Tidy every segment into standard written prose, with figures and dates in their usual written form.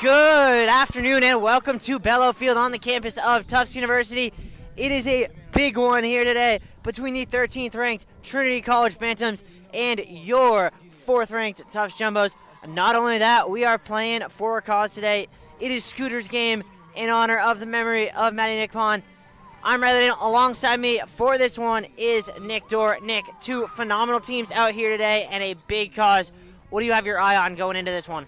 Good afternoon and welcome to Bello Field on the campus of Tufts University. It is a big one here today between the 13th ranked Trinity College Bantams and your 4th ranked Tufts Jumbos. Not only that, we are playing for a cause today. It is Scooter's game in honor of the memory of Matty Nickpon. I'm Riley. Alongside me for this one is Nick Dorr. Nick, two phenomenal teams out here today and a big cause. What do you have your eye on going into this one?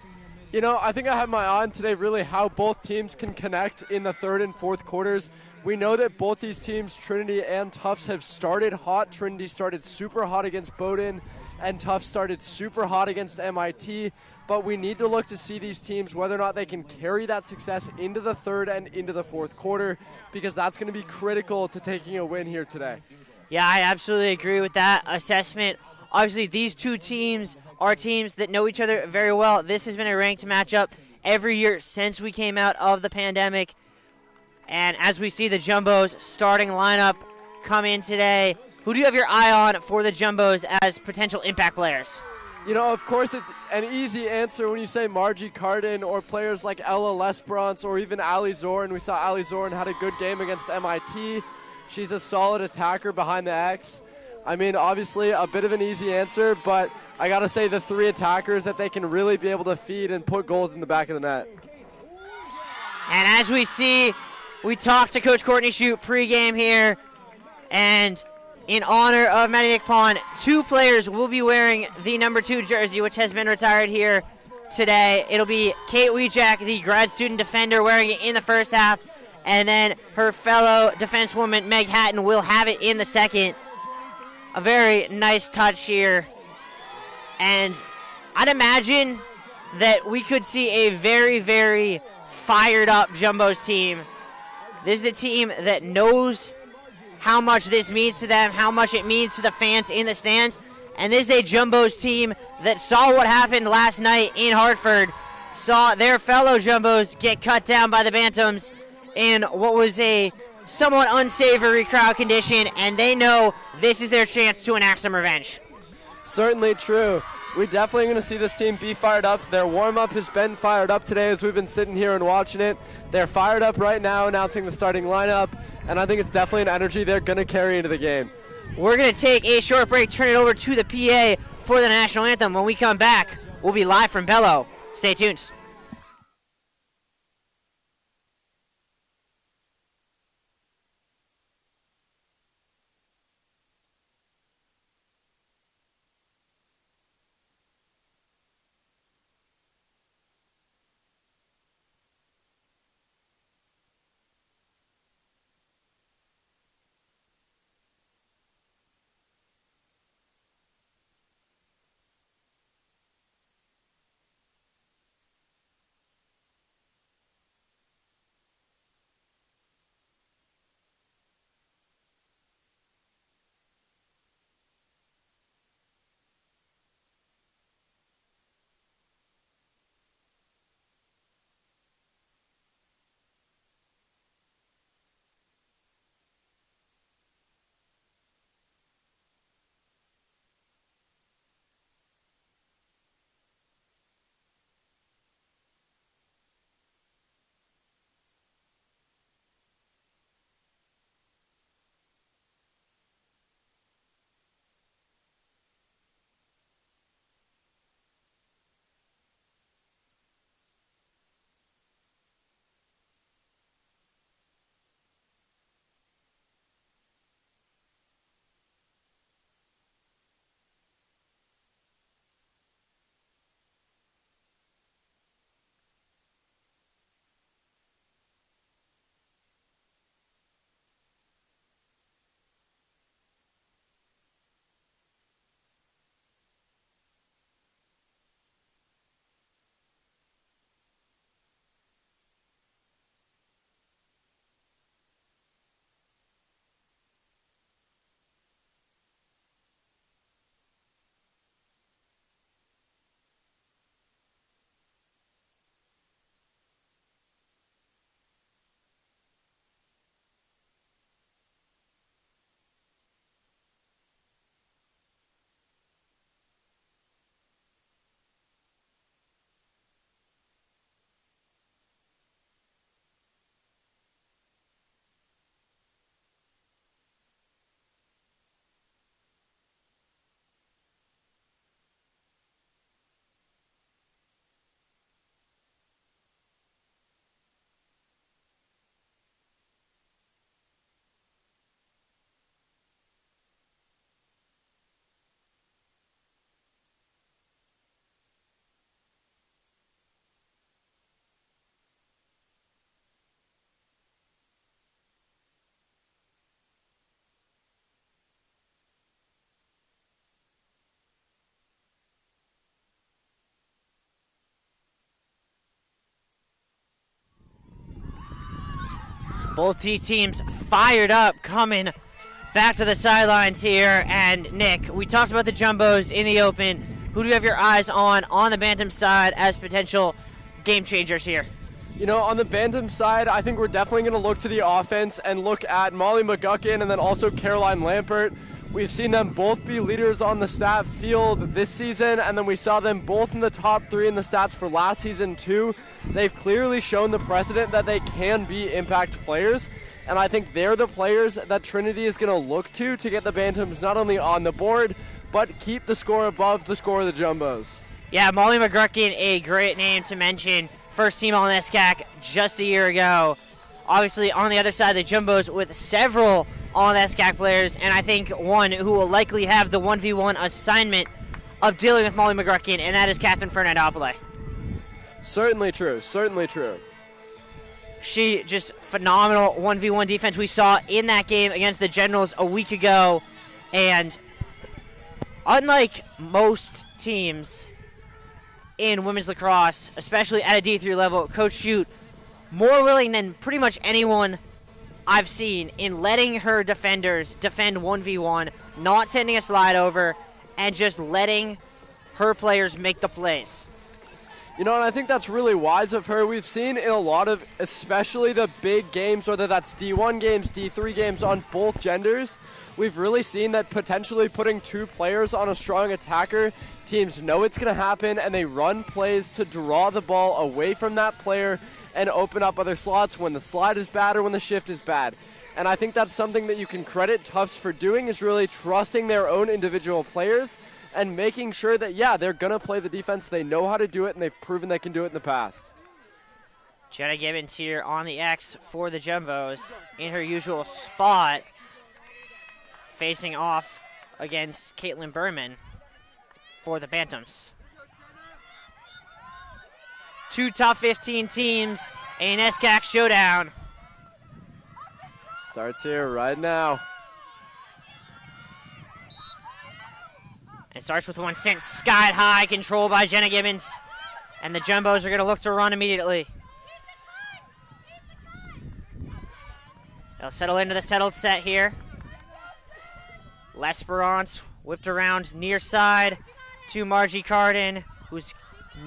You know, I think I have my eye on today really how both teams can connect in the third and fourth quarters. We know that both these teams, Trinity and Tufts, have started hot. Trinity started super hot against Bowdoin, and Tufts started super hot against MIT. But we need to look to see these teams, whether or not they can carry that success into the third and into the fourth quarter, because that's going to be critical to taking a win here today. Yeah, I absolutely agree with that assessment. Obviously, these two teams are teams that know each other very well. This has been a ranked matchup every year since we came out of the pandemic. And as we see the Jumbos starting lineup come in today, who do you have your eye on for the Jumbos as potential impact players? You know, of course, it's an easy answer when you say Margie Cardin or players like Ella Lesperance or even Ali Zorn. We saw Ali Zorn had a good game against MIT. She's a solid attacker behind the X. I mean, obviously, a bit of an easy answer, but I got to say the three attackers that they can really be able to feed and put goals in the back of the net. And as we see, we talked to Coach Courtney Shute pregame here, and in honor of Matty Nickpon, two players will be wearing the number 2 jersey, which has been retired here today. It'll be Kate Wijak, the grad student defender, wearing it in the first half, and then her fellow defensewoman, Meg Hatton, will have it in the second. A very nice touch here. And I'd imagine that we could see a very, very fired up Jumbos team. This is a team that knows how much this means to them, how much it means to the fans in the stands. And this is a Jumbos team that saw what happened last night in Hartford, saw their fellow Jumbos get cut down by the Bantams in what was a somewhat unsavory crowd condition, and they know this is their chance to enact some revenge. Certainly true. We're definitely going to see this team be fired up. Their warm-up has been fired up today as we've been sitting here and watching it. They're fired up right now, announcing the starting lineup, and I think it's definitely an energy they're going to carry into the game. We're going to take a short break, turn it over to the PA for the national anthem. When we come back, we'll be live from Bello. Stay tuned. Both these teams fired up, coming back to the sidelines here. And Nick, we talked about the Jumbos in the open. Who do you have your eyes on the Bantam side as potential game changers here? You know, on the Bantam side, I think we're definitely going to look to the offense and look at Molly McGuckin and then also Caroline Lampert. We've seen them both be leaders on the stat field this season, and then we saw them both in the top 3 in the stats for last season too. They've clearly shown the precedent that they can be impact players, and I think they're the players that Trinity is going to look to get the Bantams not only on the board, but keep the score above the score of the Jumbos. Yeah, Molly McGuckin, a great name to mention. First team all NESCAC just a year ago. Obviously, on the other side, the Jumbos with several all-NESCAC players, and I think one who will likely have the 1v1 assignment of dealing with Molly McGuckin, and that is Catherine Fernandopoulos. Certainly true, certainly true. She just phenomenal 1v1 defense we saw in that game against the Generals a week ago, and unlike most teams in women's lacrosse, especially at a D3 level, Coach Shute more willing than pretty much anyone I've seen in letting her defenders defend 1v1, not sending a slide over, and just letting her players make the plays. You know, and I think that's really wise of her. We've seen in a lot of, especially the big games, whether that's D1 games, D3 games on both genders, we've really seen that potentially putting 2 players on a strong attacker, teams know it's going to happen, and they run plays to draw the ball away from that player and open up other slots when the slide is bad or when the shift is bad. And I think that's something that you can credit Tufts for doing, is really trusting their own individual players and making sure that, yeah, they're going to play the defense. They know how to do it, and they've proven they can do it in the past. Jenna Gibbons here on the X for the Jumbos in her usual spot, facing off against Caitlin Berman for the Bantams. 2 top 15 teams, a NESCAC showdown. Starts here right now. It starts with one sent sky high, control by Jenna Gibbons. And the Jumbos are going to look to run immediately. They'll settle into the settled set here. L'Esperance whipped around near side to Margie Carden, who's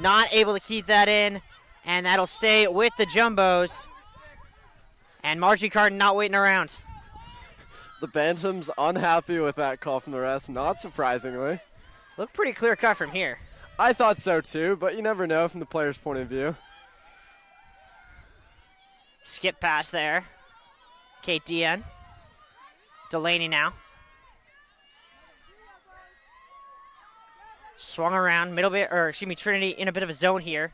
not able to keep that in, and that'll stay with the Jumbos. And Margie Carden not waiting around. The Bantams unhappy with that call from the rest, not surprisingly. Look pretty clear cut from here. I thought so too, but you never know from the player's point of view. Skip pass there. Kate Dean. Delaney now. Swung around, Trinity in a bit of a zone here.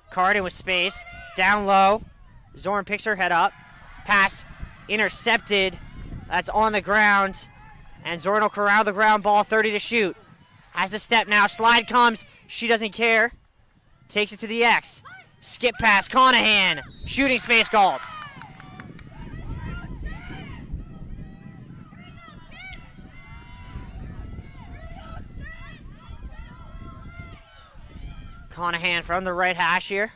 Carden with space, down low. Zorn picks her head up. Pass intercepted. That's on the ground. And Zorn will corral the ground ball, 30 to shoot. Has the step now, slide comes, she doesn't care. Takes it to the X. Skip pass, Conahan. Shooting space called. Conahan from the right hash here.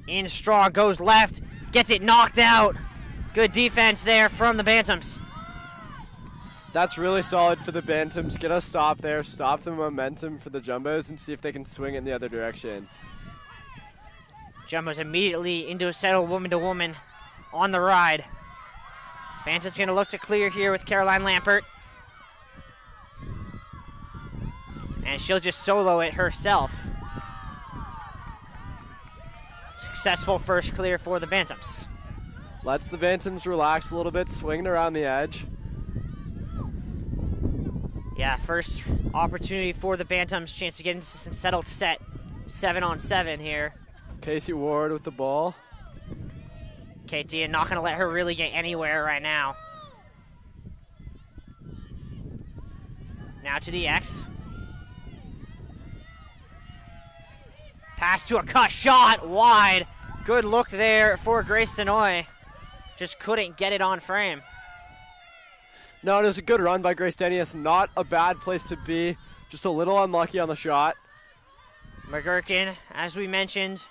In strong, goes left, gets it knocked out. Good defense there from the Bantams. That's really solid for the Bantams. Get a stop there, stop the momentum for the Jumbos, and see if they can swing it in the other direction. Jumbos immediately into a settle woman-to-woman on the ride. Bantams going to look to clear here with Caroline Lampert. And she'll just solo it herself. Successful first clear for the Bantams. Lets the Bantams relax a little bit, swinging around the edge. Yeah, first opportunity for the Bantams, chance to get into some settled set. 7-on-7 here. Casey Ward with the ball. KT not going to let her really get anywhere right now. Now to the X. Pass to a cut shot, wide. Good look there for Grace Denoy. Just couldn't get it on frame. No, it was a good run by Grace Denius. Not a bad place to be Just a little unlucky on the shot. McGurkin, as we mentioned,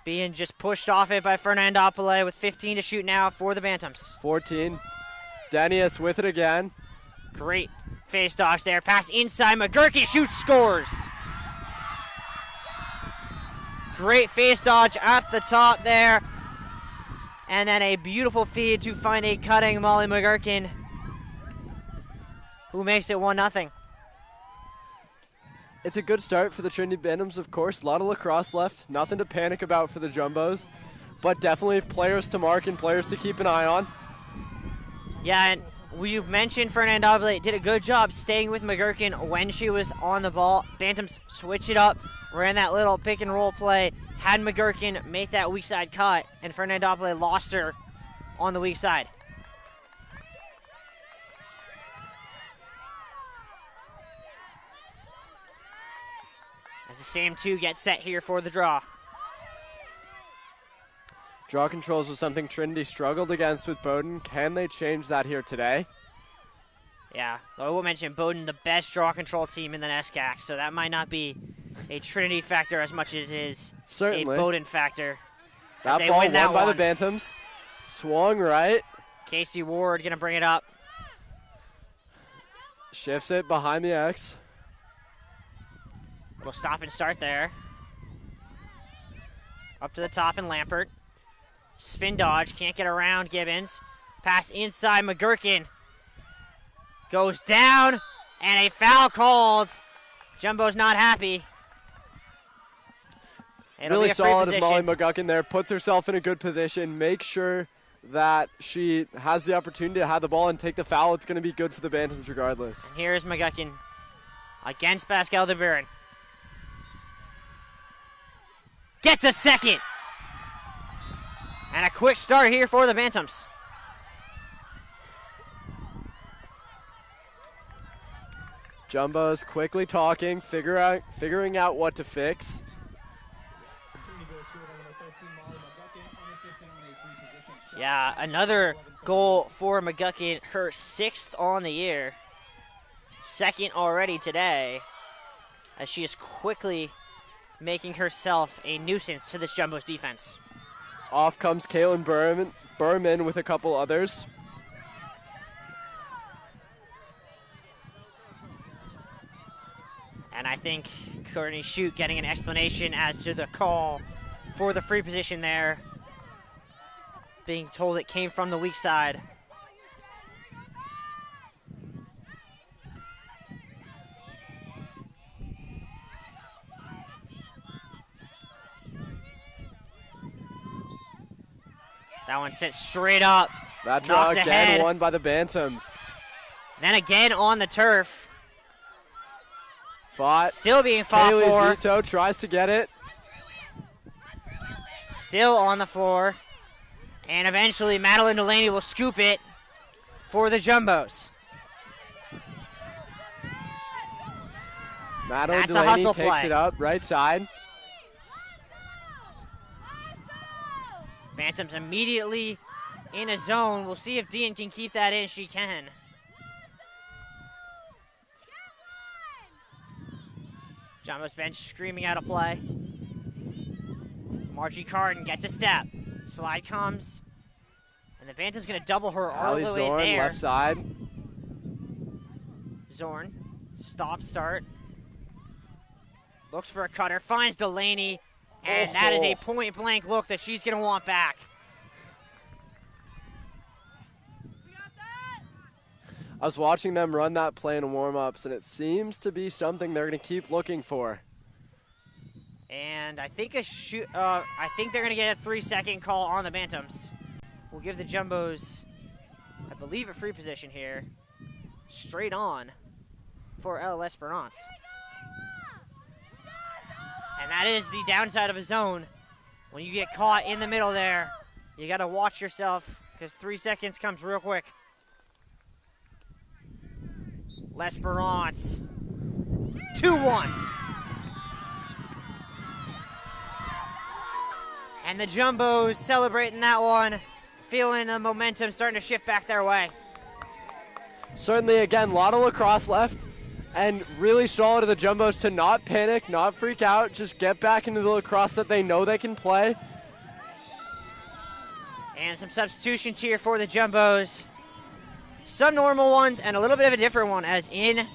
being just pushed off it by Fernandopoulos with 15 to shoot now for the Bantams. 14. Denius with it again. Great face dodge there. Pass inside. McGurkin shoots, scores. Great face dodge at the top there. And then a beautiful feed to find a cutting Molly McGurkin, who makes it 1-0. It's a good start for the Trinity Bantams, of course. A lot of lacrosse left. Nothing to panic about for the Jumbos. But definitely players to mark and players to keep an eye on. Yeah, and we mentioned Fernandopoulos did a good job staying with McGurkin when she was on the ball. Bantams switched it up, ran that little pick and roll play, had McGurkin make that weak side cut, and Fernandopoulos lost her on the weak side. As the same two get set here for the draw. Draw controls was something Trinity struggled against with Bowdoin. Can they change that here today? Yeah, I will mention Bowdoin, the best draw control team in the NESCAC, so that might not be a Trinity factor as much as it is Certainly a Bowdoin factor. That they ball win that won by one. the Bantams. Swung right. Casey Ward going to bring it up. Shifts it behind the X. We'll stop and start there. Up to the top and Lampert. Spin dodge, can't get around Gibbons. Pass inside, McGurkin. Goes down, and a foul called. Jumbo's not happy. It'll Really be a free solid of Molly position. McGuckin there. Puts herself in a good position. Make sure that she has the opportunity to have the ball and take the foul. It's going to be good for the Bantams regardless. Here's McGuckin against Pascal De Buren. Gets a second. And a quick start here for the Bantams. Jumbo's quickly talking, figuring out what to fix. Yeah, another goal for McGuckin, her 6th on the year. 2nd already today, as she is quickly making herself a nuisance to this Jumbo's defense. Off comes Kaylin Berman with a couple others. And I think Courtney Shute getting an explanation as to the call for the free position there. Being told it came from the weak side. That one sent straight up. That draw knocked again ahead. won by the Bantams. Then again on the turf. Fought. Still being fought Kaylee for. Zito tries to get it. Still on the floor. And eventually Madeline Delaney will scoop it for the Jumbos. Madeline That's a Delaney hustle takes play. it up, right side. Bantams immediately in a zone. We'll see if Dean can keep that in. She can. Jumbo's bench screaming out a play. Margie Carden gets a step. Slide comes. And the Bantam's going to double her all Allie the way Zorn, there. left side. Zorn, stop, start. Looks for a cutter, finds Delaney. And that is a point-blank look that she's going to want back. I was watching them run that play in warm-ups, and it seems to be something they're going to keep looking for. And I think I think they're going to get a 3-second call on the Bantams. We'll give the Jumbos, I believe, a free position here. Straight on for El Esperance. And that is the downside of a zone. When you get caught in the middle there, you got to watch yourself because 3 seconds comes real quick. L'Esperance, 2-1. And the Jumbos celebrating that one, feeling the momentum starting to shift back their way. Certainly, again, a lot of lacrosse left. And really solid of the Jumbos to not panic, not freak out, just get back into the lacrosse that they know they can play. And some substitutions here for the Jumbos. Some normal ones and a little bit of a different one, as in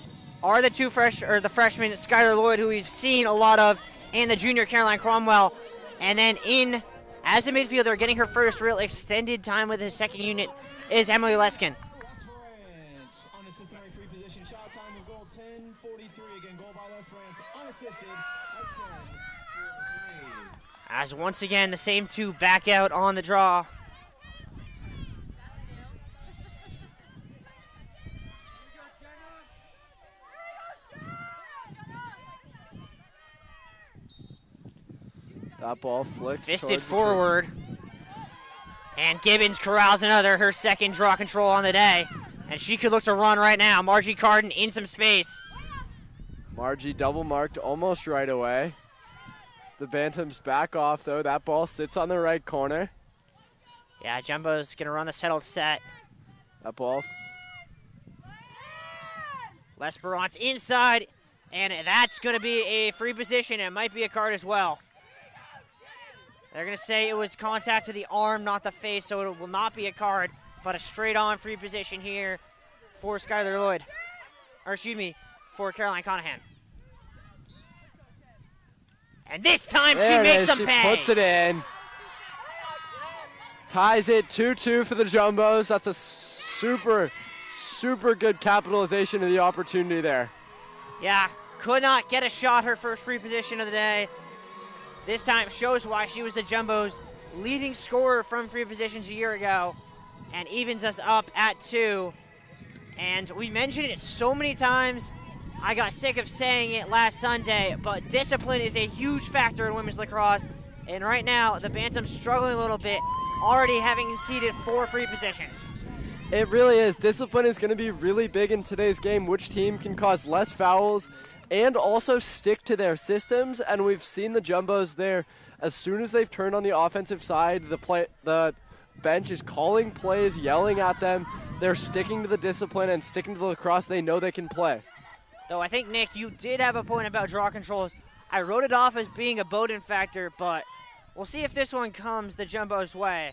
are the the freshman Skylar Lloyd, who we've seen a lot of, and the junior Caroline Cromwell. And then in, as a midfielder, getting her first real extended time with his second unit is Emily Leskin. As once again, the same two back out on the draw. That ball flicked. Fisted forward. And Gibbons corrals another, her second draw control on the day. And she could look to run right now. Margie Carden in some space. Margie double marked almost right away. The Bantams back off, though. That ball sits on the right corner. Yeah, Jumbo's going to run the settled set. That ball. L'Esperance inside, and that's going to be a free position. It might be a card as well. They're going to say it was contact to the arm, not the face, so it will not be a card, but a straight-on free position here for Skylar Lloyd. Or, excuse me, for Caroline Conahan. And this time she makes them pay. She puts it in. Ties it 2-2 for the Jumbos. That's a super, super good capitalization of the opportunity there. Yeah, could not get a shot, her first free position of the day. This time shows why she was the Jumbos' leading scorer from free positions a year ago and evens us up at 2. And we mentioned it so many times. I got sick of saying it last Sunday, but discipline is a huge factor in women's lacrosse. And right now, the Bantams struggling a little bit, already having conceded 4 free positions. It really is. Discipline is going to be really big in today's game. Which team can cause less fouls and also stick to their systems? And we've seen the Jumbos there. As soon as they've turned on the offensive side, the bench is calling plays, yelling at them. They're sticking to the discipline and sticking to the lacrosse they know they can play. Though I think, Nick, you did have a point about draw controls. I wrote it off as being a Bowdoin factor, but we'll see if this one comes the Jumbos' way.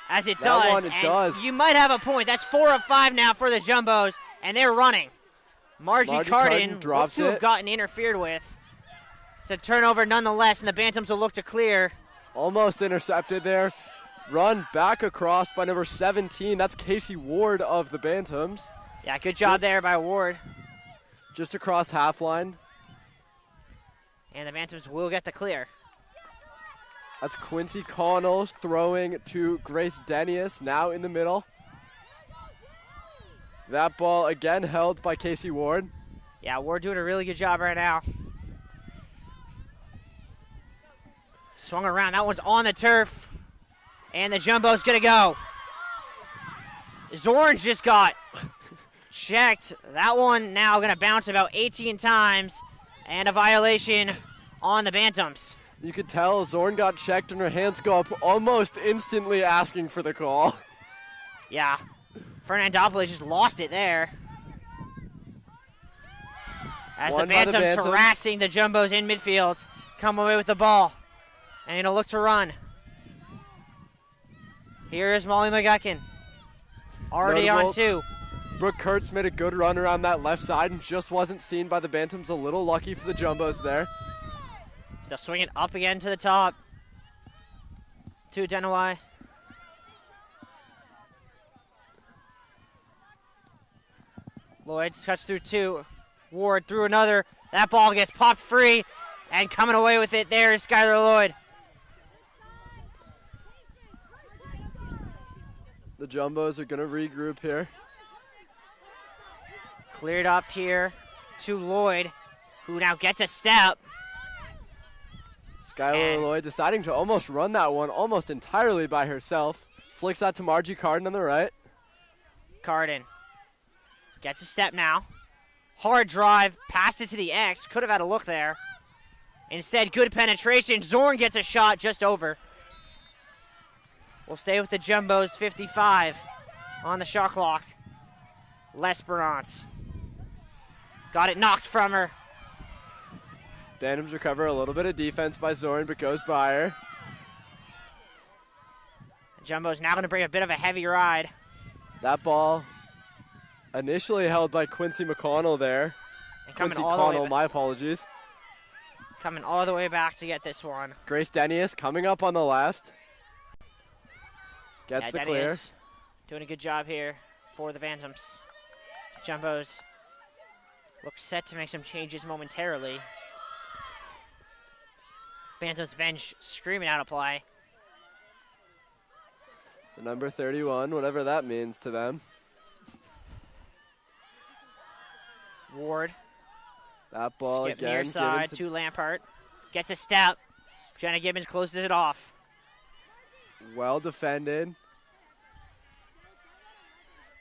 As it does. It does. You might have a point. That's 4 of 5 now for the Jumbos, and they're running. Margie Carden drops to have gotten interfered with. It's a turnover nonetheless, and the Bantams will look to clear. Almost intercepted there. Run back across by number 17. That's Casey Ward of the Bantams. Yeah, good job there by Ward. Just across half line. And the Bantams will get the clear. That's Quincy Connell throwing to Grace Denius, now in the middle. That ball again held by Casey Ward. Yeah, Ward doing a really good job right now. Swung around, that one's on the turf. And the Jumbo's gonna go. Zorns just got checked. That one now gonna bounce about 18 times. And a violation on the Bantams. You could tell Zorn got checked and her hands go up almost instantly asking for the call. Yeah, Fernandopoulos just lost it there. As the Bantams harassing the Jumbos in midfield, come away with the ball. And it'll look to run. Here is Molly McGuckin. Already on 2. Brooke Kurtz made a good run around that left side and just wasn't seen by the Bantams. A little lucky for the Jumbos there. Still swinging up again to the top. To Denawai. Lloyd's touched through 2. Ward through another. That ball gets popped free. And coming away with it there is Skylar Lloyd. The Jumbos are going to regroup here. Cleared up here to Lloyd, who now gets a step. Skylar Lloyd deciding to almost run that one almost entirely by herself. Flicks that to Margie Carden on the right. Carden gets a step now. Hard drive, passed it to the X. Could have had a look there. Instead, good penetration. Zorn gets a shot just over. We'll stay with the Jumbos, 55 on the shot clock. L'Esperance. Got it knocked from her. Bantams recover a little bit of defense by Zorn, but goes by her. Jumbo's now going to bring a bit of a heavy ride. That ball initially held by Quincy McConnell there. And coming Quincy all the way Connell, back. my apologies. Coming all the way back to get this one. Grace Denius coming up on the left. Gets the clear. Denius doing a good job here for the Bantams. Jumbos looks set to make some changes momentarily. Bantams bench screaming out a play. The number 31, whatever that means to them. Ward. That ball Skip again. near side to Lampart. Gets a step. Jenna Gibbons closes it off. Well defended.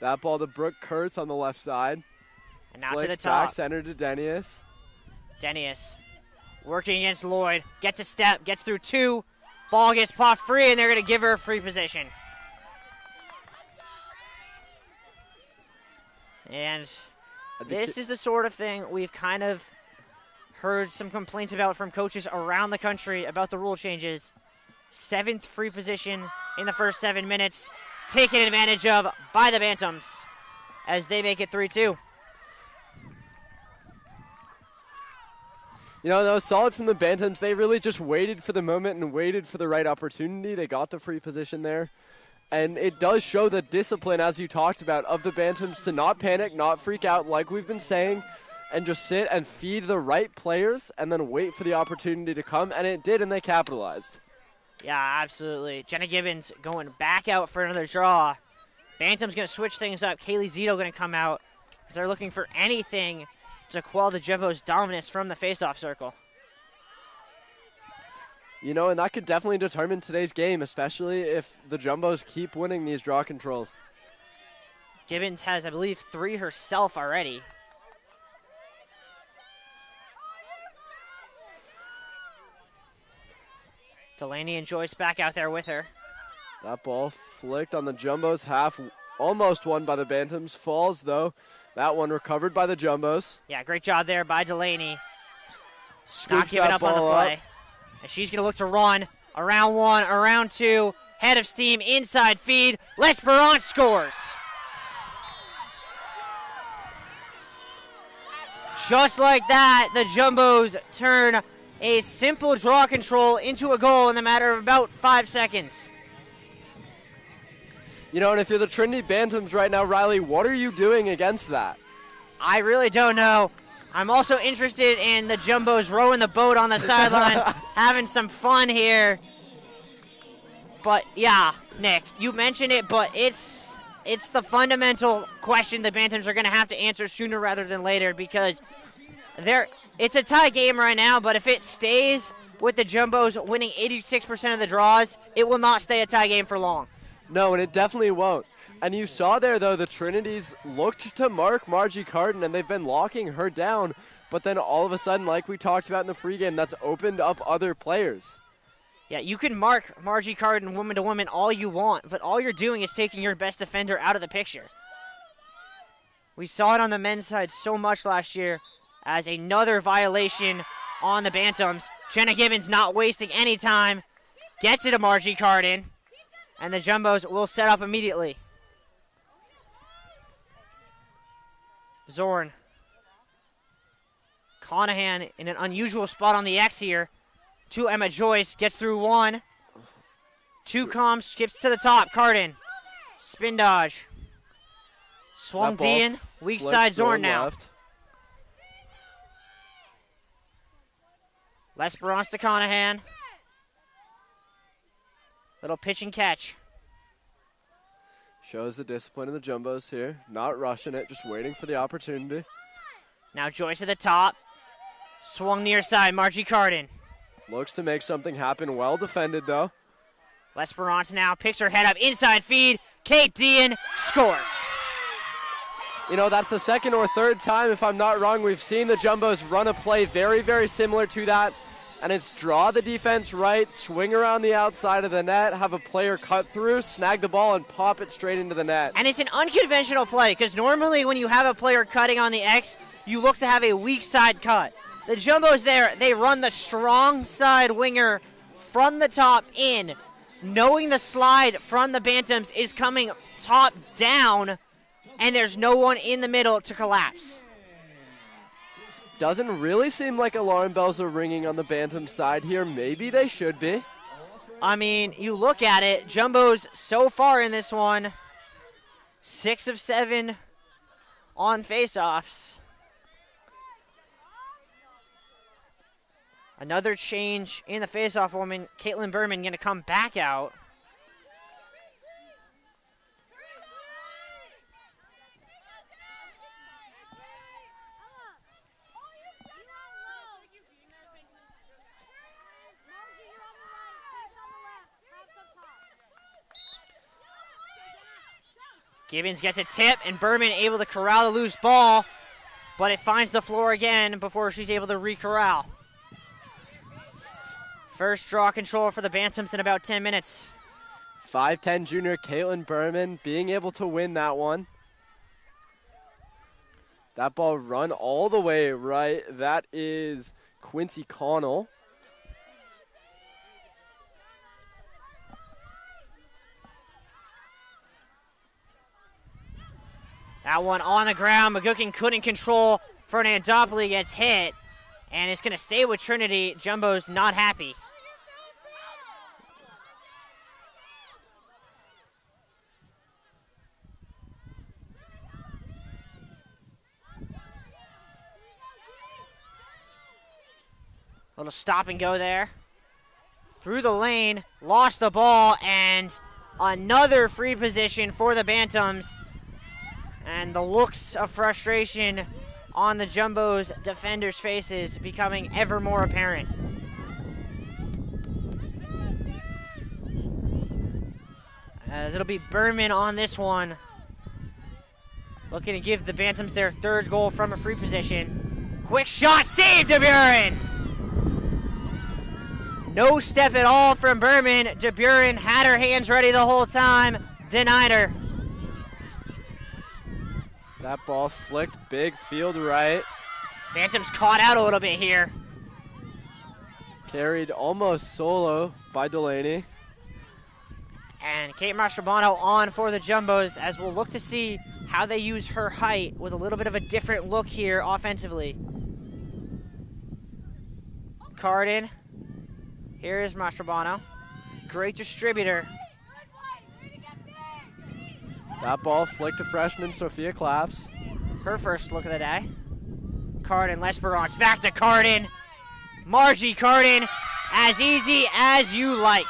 That ball to Brooke Kurtz on the left side. And now Flicks to the top. back center to Denius. Denius working against Lloyd. Gets a step. Gets through two. Ball gets popped free, and they're going to give her a free position. And this is the sort of thing we've kind of heard some complaints about from coaches around the country about the rule changes. 7th free position in the first 7 minutes, taken advantage of by the Bantams as they make it 3-2. You know, that was solid from the Bantams. They really just waited for the moment and waited for the right opportunity. They got the free position there. And it does show the discipline, as you talked about, of the Bantams to not panic, not freak out like we've been saying, and just sit and feed the right players and then wait for the opportunity to come. And it did, and they capitalized. Yeah, absolutely. Jenna Gibbons going back out for another draw. Bantam's going to switch things up. Kaylee Zito going to come out. They're looking for anything to quell the Jumbo's dominance from the faceoff circle. You know, and that could definitely determine today's game, especially if the Jumbos keep winning these draw controls. Gibbons has, I believe, 3 herself already. Delaney and Joyce back out there with her. That ball flicked on the Jumbos half, almost won by the Bantams. Falls, though. That one recovered by the Jumbos. Yeah, great job there by Delaney. Scoops Not giving up on the play. And she's going to look to run. Around 1, around 2. Head of steam, inside feed. L'Esperance scores. Just like that, the Jumbos turn a simple draw control into a goal in the matter of about 5 seconds. You know, and if you're the Trinity Bantams right now, Riley, what are you doing against that? I really don't know. I'm also interested in the Jumbos rowing the boat on the sideline, having some fun here. But yeah, Nick, you mentioned it, but it's the fundamental question the Bantams are going to have to answer sooner rather than later, because it's a tie game right now, but if it stays with the Jumbos winning 86% of the draws, it will not stay a tie game for long. No, and it definitely won't. And you saw there, though, the Trinities looked to mark Margie Carden, and they've been locking her down. But then all of a sudden, like we talked about in the pregame, that's opened up other players. Yeah, you can mark Margie Carden woman to woman all you want, but all you're doing is taking your best defender out of the picture. We saw it on the men's side so much last year as another violation on the Bantams. Jenna Gibbons not wasting any time. Gets it to Margie Carden. And the Jumbos will set up immediately. Zorn. Conahan in an unusual spot on the X here. To Emma Joyce. Gets through 1. 2 comms. Skips to the top. Carden. Spin dodge. Swung D in. Weak side Zorn now. Left. L'Esperance to Conahan. Little pitch and catch. Shows the discipline of the Jumbos here. Not rushing it, just waiting for the opportunity. Now Joyce at the top. Swung near side, Margie Carden. Looks to make something happen. Well defended, though. L'Esperance now picks her head up. Inside feed. Kate Dean scores. You know, that's the second or third time, if I'm not wrong, we've seen the Jumbos run a play very, very similar to that. And it's draw the defense right, swing around the outside of the net, have a player cut through, snag the ball, and pop it straight into the net. And it's an unconventional play, because normally when you have a player cutting on the X, you look to have a weak side cut. The Jumbos there, they run the strong side winger from the top in, knowing the slide from the Bantams is coming top down, and there's no one in the middle to collapse. Doesn't really seem like alarm bells are ringing on the Bantam side here. Maybe they should be. I mean, you look at it, Jumbos so far in this one, 6 of 7 on faceoffs. Another change in the faceoff woman. Caitlin Berman going to come back out. Gibbons gets a tip, and Berman able to corral the loose ball, but it finds the floor again before she's able to re-corral. First draw control for the Bantams in about 10 minutes. 5'10" junior Caitlin Berman being able to win that one. That ball run all the way right. That is Quincy Connell. That one on the ground. McGookin couldn't control. Fernandopoli gets hit, and it's going to stay with Trinity. Jumbo's not happy. Little stop and go there. Through the lane, lost the ball, and another free position for the Bantams. And the looks of frustration on the Jumbo's defenders' faces becoming ever more apparent. As it'll be Berman on this one. Looking to give the Bantams their third goal from a free position. Quick shot, save DeBuren! No step at all from Berman. DeBuren had her hands ready the whole time, denied her. That ball flicked big field right. Bantams caught out a little bit here. Carried almost solo by Delaney. And Kate Mastrobano on for the Jumbos, as we'll look to see how they use her height with a little bit of a different look here offensively. Carden. Here is Mastrobano. Great distributor. That ball flicked to freshman Sophia Claps. Her first look of the day. Carden, Lesperance, back to Carden. Margie Carden, as easy as you like.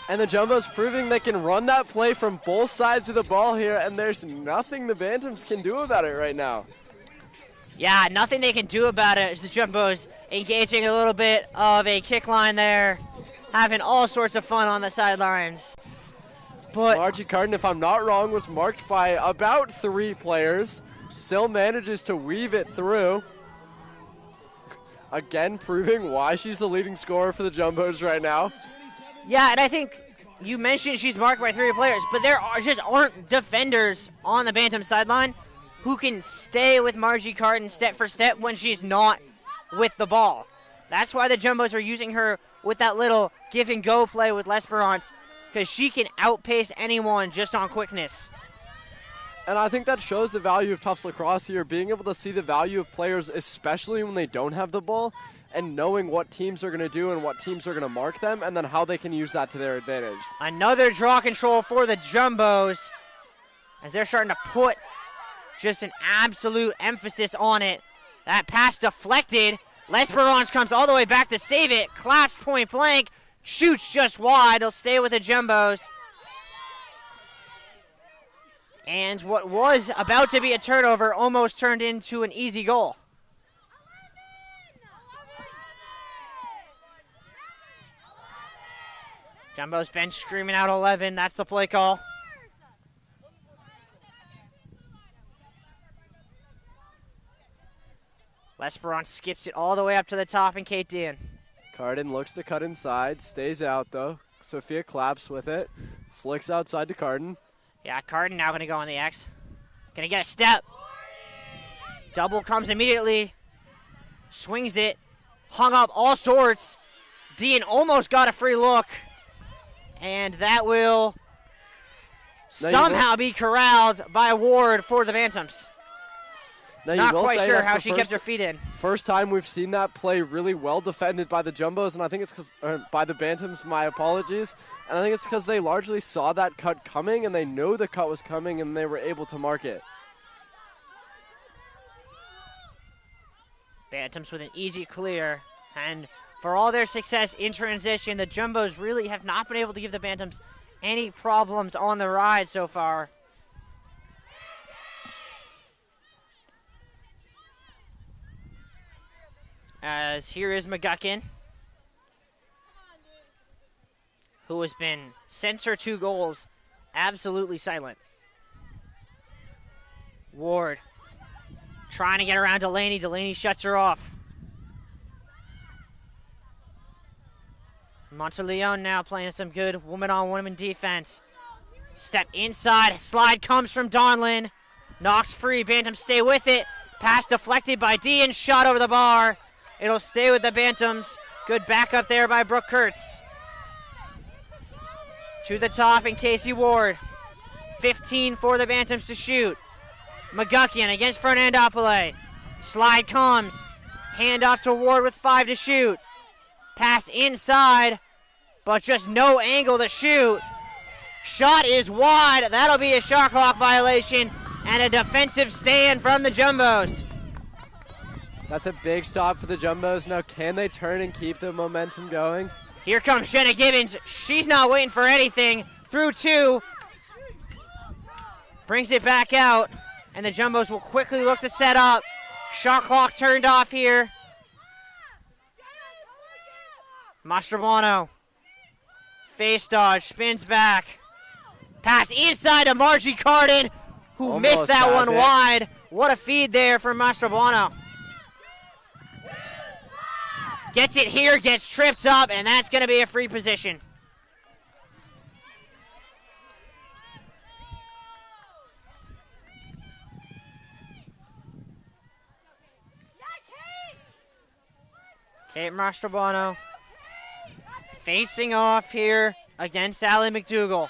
And the Jumbos proving they can run that play from both sides of the ball here, and there's nothing the Bantams can do about it right now. Yeah, nothing they can do about it is the Jumbos engaging a little bit of a kick line there, having all sorts of fun on the sidelines. But Margie Carden, if I'm not wrong, was marked by about 3 players. Still manages to weave it through. Again, proving why she's the leading scorer for the Jumbos right now. Yeah, and I think you mentioned she's marked by 3 players, but there aren't defenders on the Bantam sideline who can stay with Margie Carden step for step when she's not with the ball. That's why the Jumbos are using her with that little give and go play with Lesperance, because she can outpace anyone just on quickness. And I think that shows the value of Tufts Lacrosse here, being able to see the value of players, especially when they don't have the ball, and knowing what teams are going to do and what teams are going to mark them, and then how they can use that to their advantage. Another draw control for the Jumbos, as they're starting to put just an absolute emphasis on it. That pass deflected. Lesperance comes all the way back to save it. Claps point blank. Shoots just wide. He'll stay with the Jumbos. And what was about to be a turnover almost turned into an easy goal. Jumbos bench screaming out 11. That's the play call. Lesperance skips it all the way up to the top, and Kate Dean. Carden looks to cut inside, stays out though. Sophia claps with it, flicks outside to Carden. Yeah, Carden now going to go on the X. Going to get a step. Double comes immediately. Swings it. Hung up all sorts. Dean almost got a free look. And that will somehow be corralled by Ward for the Bantams. Not quite sure how she kept her feet in. First time we've seen that play really well defended by the Jumbos, and I think it's because by the Bantams, my apologies. And I think it's because they largely saw that cut coming, and they know the cut was coming, and they were able to mark it. Bantams with an easy clear, and for all their success in transition, the Jumbos really have not been able to give the Bantams any problems on the ride so far. As here is McGuckin, who has been, since her 2 goals, absolutely silent. Ward trying to get around Delaney. Delaney shuts her off. Monteleone now playing some good woman-on-woman defense. Step inside. Slide comes from Donlin. Knocks free. Bantams stay with it. Pass deflected by Dean. Shot over the bar. It'll stay with the Bantams. Good backup there by Brooke Kurtz. To the top in Casey Ward. 15 for the Bantams to shoot. McGuckin against Fernandopoulos. Slide comes. Handoff to Ward with 5 to shoot. Pass inside, but just no angle to shoot. Shot is wide. That'll be a shot clock violation and a defensive stand from the Jumbos. That's a big stop for the Jumbos. Now, can they turn and keep the momentum going? Here comes Shenna Gibbons. She's not waiting for anything. Through 2. Brings it back out, and the Jumbos will quickly look to set up. Shot clock turned off here. Mastrobuono. Face dodge, spins back. Pass inside to Margie Carden, who Almost missed that one it. wide. What a feed there from Mastrobuono. Gets it here, gets tripped up, and that's going to be a free position. Kate Mastrobuono facing off here against Allie McDougall.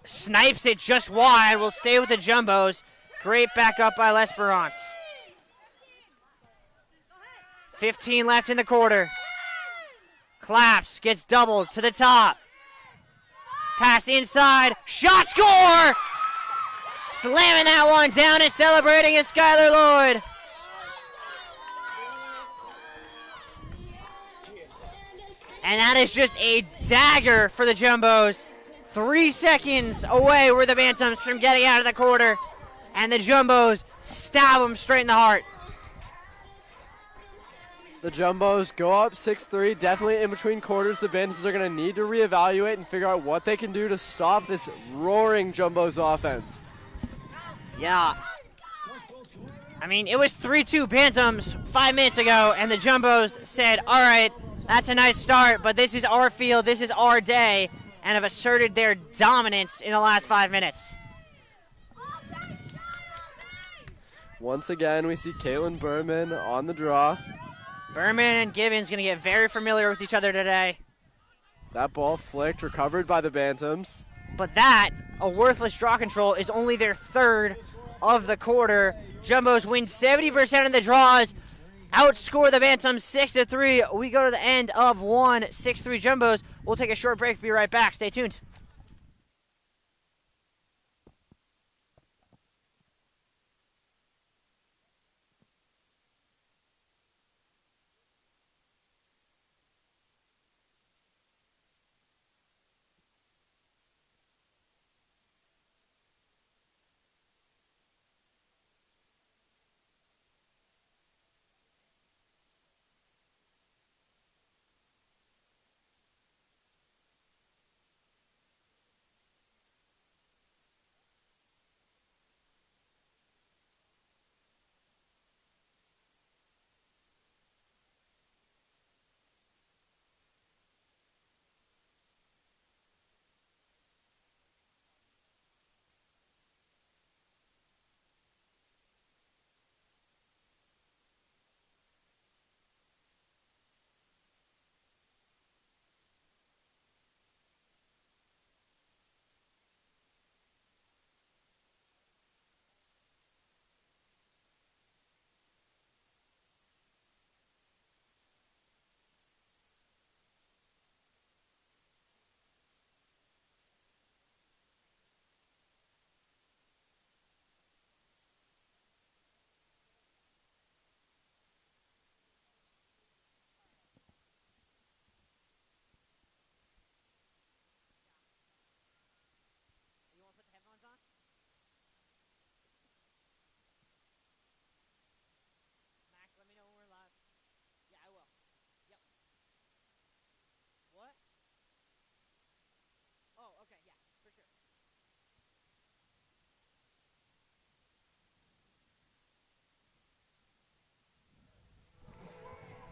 Snipes it just wide. Will stay with the Jumbos. Great backup by L'Esperance. 15 left in the quarter. Claps, gets doubled to the top. Pass inside, shot, score! Slamming that one down and celebrating is Skylar Lloyd. And that is just a dagger for the Jumbos. 3 seconds away were the Bantams from getting out of the quarter. And the Jumbos stab them straight in the heart. The Jumbos go up 6-3, definitely in between quarters. The Bantams are going to need to reevaluate and figure out what they can do to stop this roaring Jumbos offense. Yeah. I mean, it was 3-2 Bantams 5 minutes ago, and the Jumbos said, all right, that's a nice start, but this is our field, this is our day, and have asserted their dominance in the last 5 minutes. Once again, we see Caitlin Berman on the draw. Berman and Gibbons going to get very familiar with each other today. That ball flicked, recovered by the Bantams. But that, a worthless draw control, is only their 3rd of the quarter. Jumbos win 70% of the draws, outscore the Bantams 6-3. We go to the end of 1, 6-3 Jumbos. We'll take a short break, be right back. Stay tuned.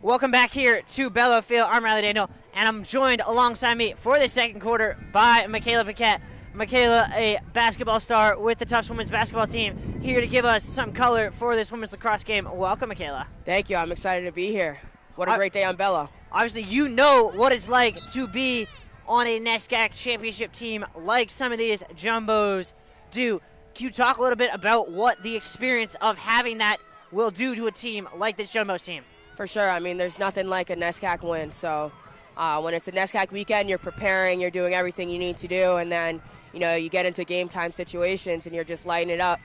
Welcome back here to Bello Field. I'm Riley Daniel, and I'm joined alongside me for the second quarter by Michaela Paquette. Michaela, a basketball star with the Tufts women's basketball team, here to give us some color for this women's lacrosse game. Welcome, Michaela. Thank you. I'm excited to be here. What a great day on Bello. Obviously, you know what it's like to be on a NESCAC championship team like some of these Jumbos do. Can you talk a little bit about what the experience of having that will do to a team like this Jumbos team? For sure. I mean, there's nothing like a NESCAC win. So when it's a NESCAC weekend, you're preparing, you're doing everything you need to do, and then you get into game time situations and you're just lighting it up,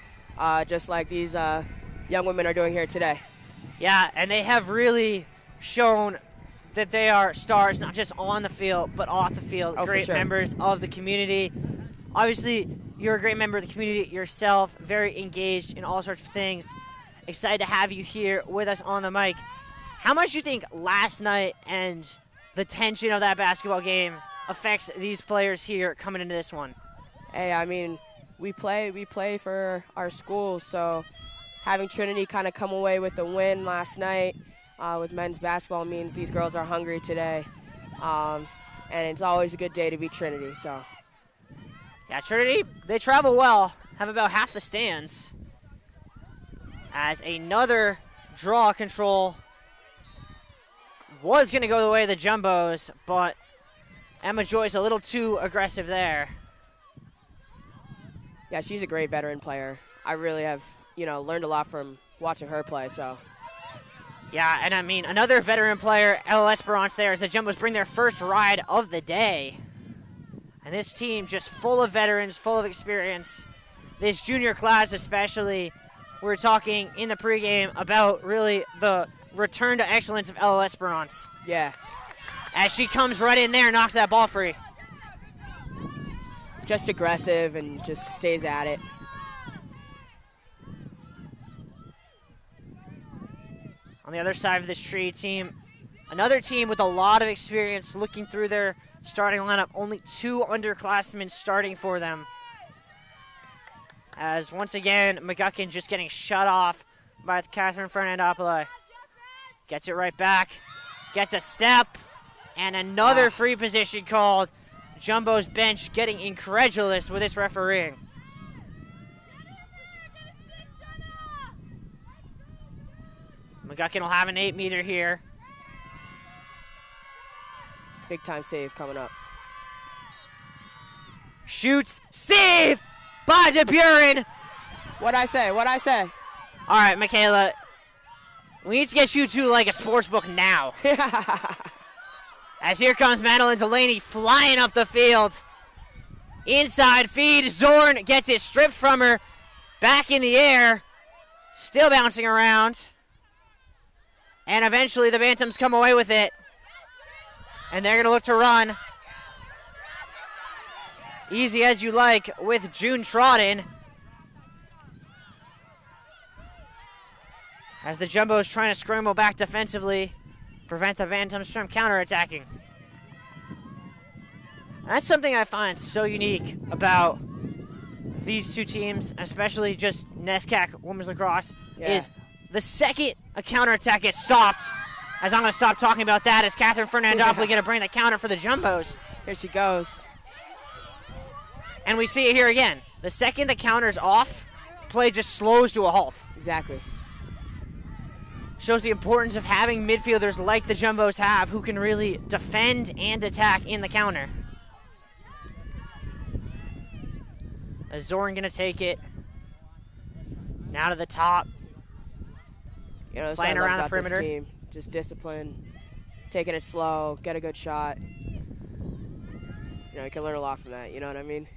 just like these young women are doing here today. Yeah, and they have really shown that they are stars, not just on the field, but off the field. Great members of the community. Obviously, you're a great member of the community yourself, very engaged in all sorts of things. Excited to have you here with us on the mic. How much do you think last night and the tension of that basketball game affects these players here coming into this one? Hey, I mean, we play for our school, so having Trinity kind of come away with a win last night with men's basketball means these girls are hungry today, and it's always a good day to beat Trinity. So, yeah, Trinity, they travel well, have about half the stands. As another draw control was going to go the way of the Jumbos, but Emma Joyce a little too aggressive there. Yeah, she's a great veteran player. I really have, learned a lot from watching her play. So. Yeah, and I mean, another veteran player, Ella Esperance there, as the Jumbos bring their first ride of the day. And this team just full of veterans, full of experience. This junior class especially, we're talking in the pregame about really the return to excellence of Ella Esperance. Yeah. As she comes right in there and knocks that ball free. Just aggressive and just stays at it. On the other side of this Trinity team, another team with a lot of experience looking through their starting lineup. Only 2 underclassmen starting for them. As once again, McGuckin just getting shut off by Catherine Fernandopoulos. Gets it right back, gets a step, and another free position called. Jumbo's bench getting incredulous with this refereeing. McGuckin will have an 8-meter here. Big time save coming up. Shoots, save by DeBuren. What'd I say? All right, Michaela, we need to get you to like a sports book now. As here comes Madeline Delaney flying up the field. Inside feed, Zorn gets it stripped from her. Back in the air, still bouncing around. And eventually the Bantams come away with it. And they're going to look to run. Easy as you like with June Trodden. As the Jumbos trying to scramble back defensively, prevent the Bantams from counterattacking. That's something I find so unique about these two teams, especially just NESCAC women's lacrosse, is the second a counterattack gets stopped, as I'm going to stop talking about that, as Catherine Fernandopoulos going to bring the counter for the Jumbos. Here she goes. And we see it here again. The second the counter's off, play just slows to a halt. Exactly. Shows the importance of having midfielders like the Jumbos have who can really defend and attack in the counter. As Zorn going to take it. Now to the top. Playing around the perimeter. This team. Just discipline, taking it slow, get a good shot. You can learn a lot from that, you know what I mean?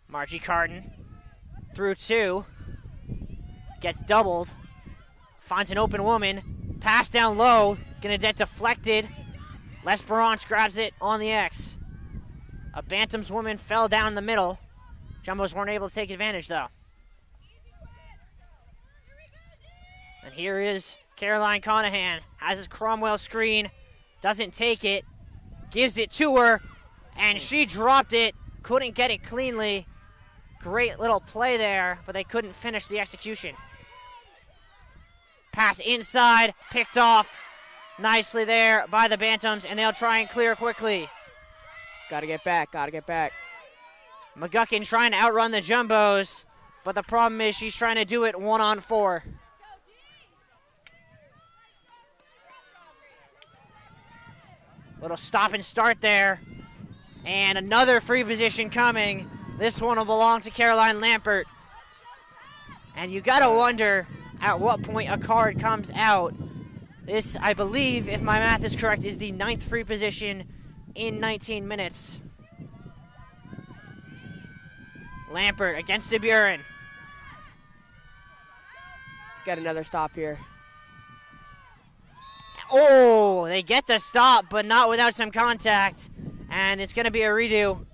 Margie Carden through 2. Gets doubled. Finds an open woman. Pass down low. Gonna get deflected. L'Esperance grabs it on the X. A Bantams woman fell down the middle. Jumbos weren't able to take advantage, though. And here is Caroline Conahan. Has his Cromwell screen. Doesn't take it. Gives it to her. And she dropped it. Couldn't get it cleanly. Great little play there, but they couldn't finish the execution. Pass inside, picked off. nicely there by the Bantams, and they'll try and clear quickly. Got to get back. McGuckin trying to outrun the Jumbos, but the problem is she's trying to do it 1-on-4. Little stop and start there. And another free position coming. This one will belong to Caroline Lampert. And you got to wonder at what point a card comes out. This, I believe, if my math is correct, is the 9th free position in 19 minutes. Lampert against DeBuren. Let's get another stop here. Oh, they get the stop, but not without some contact. And it's going to be a redo.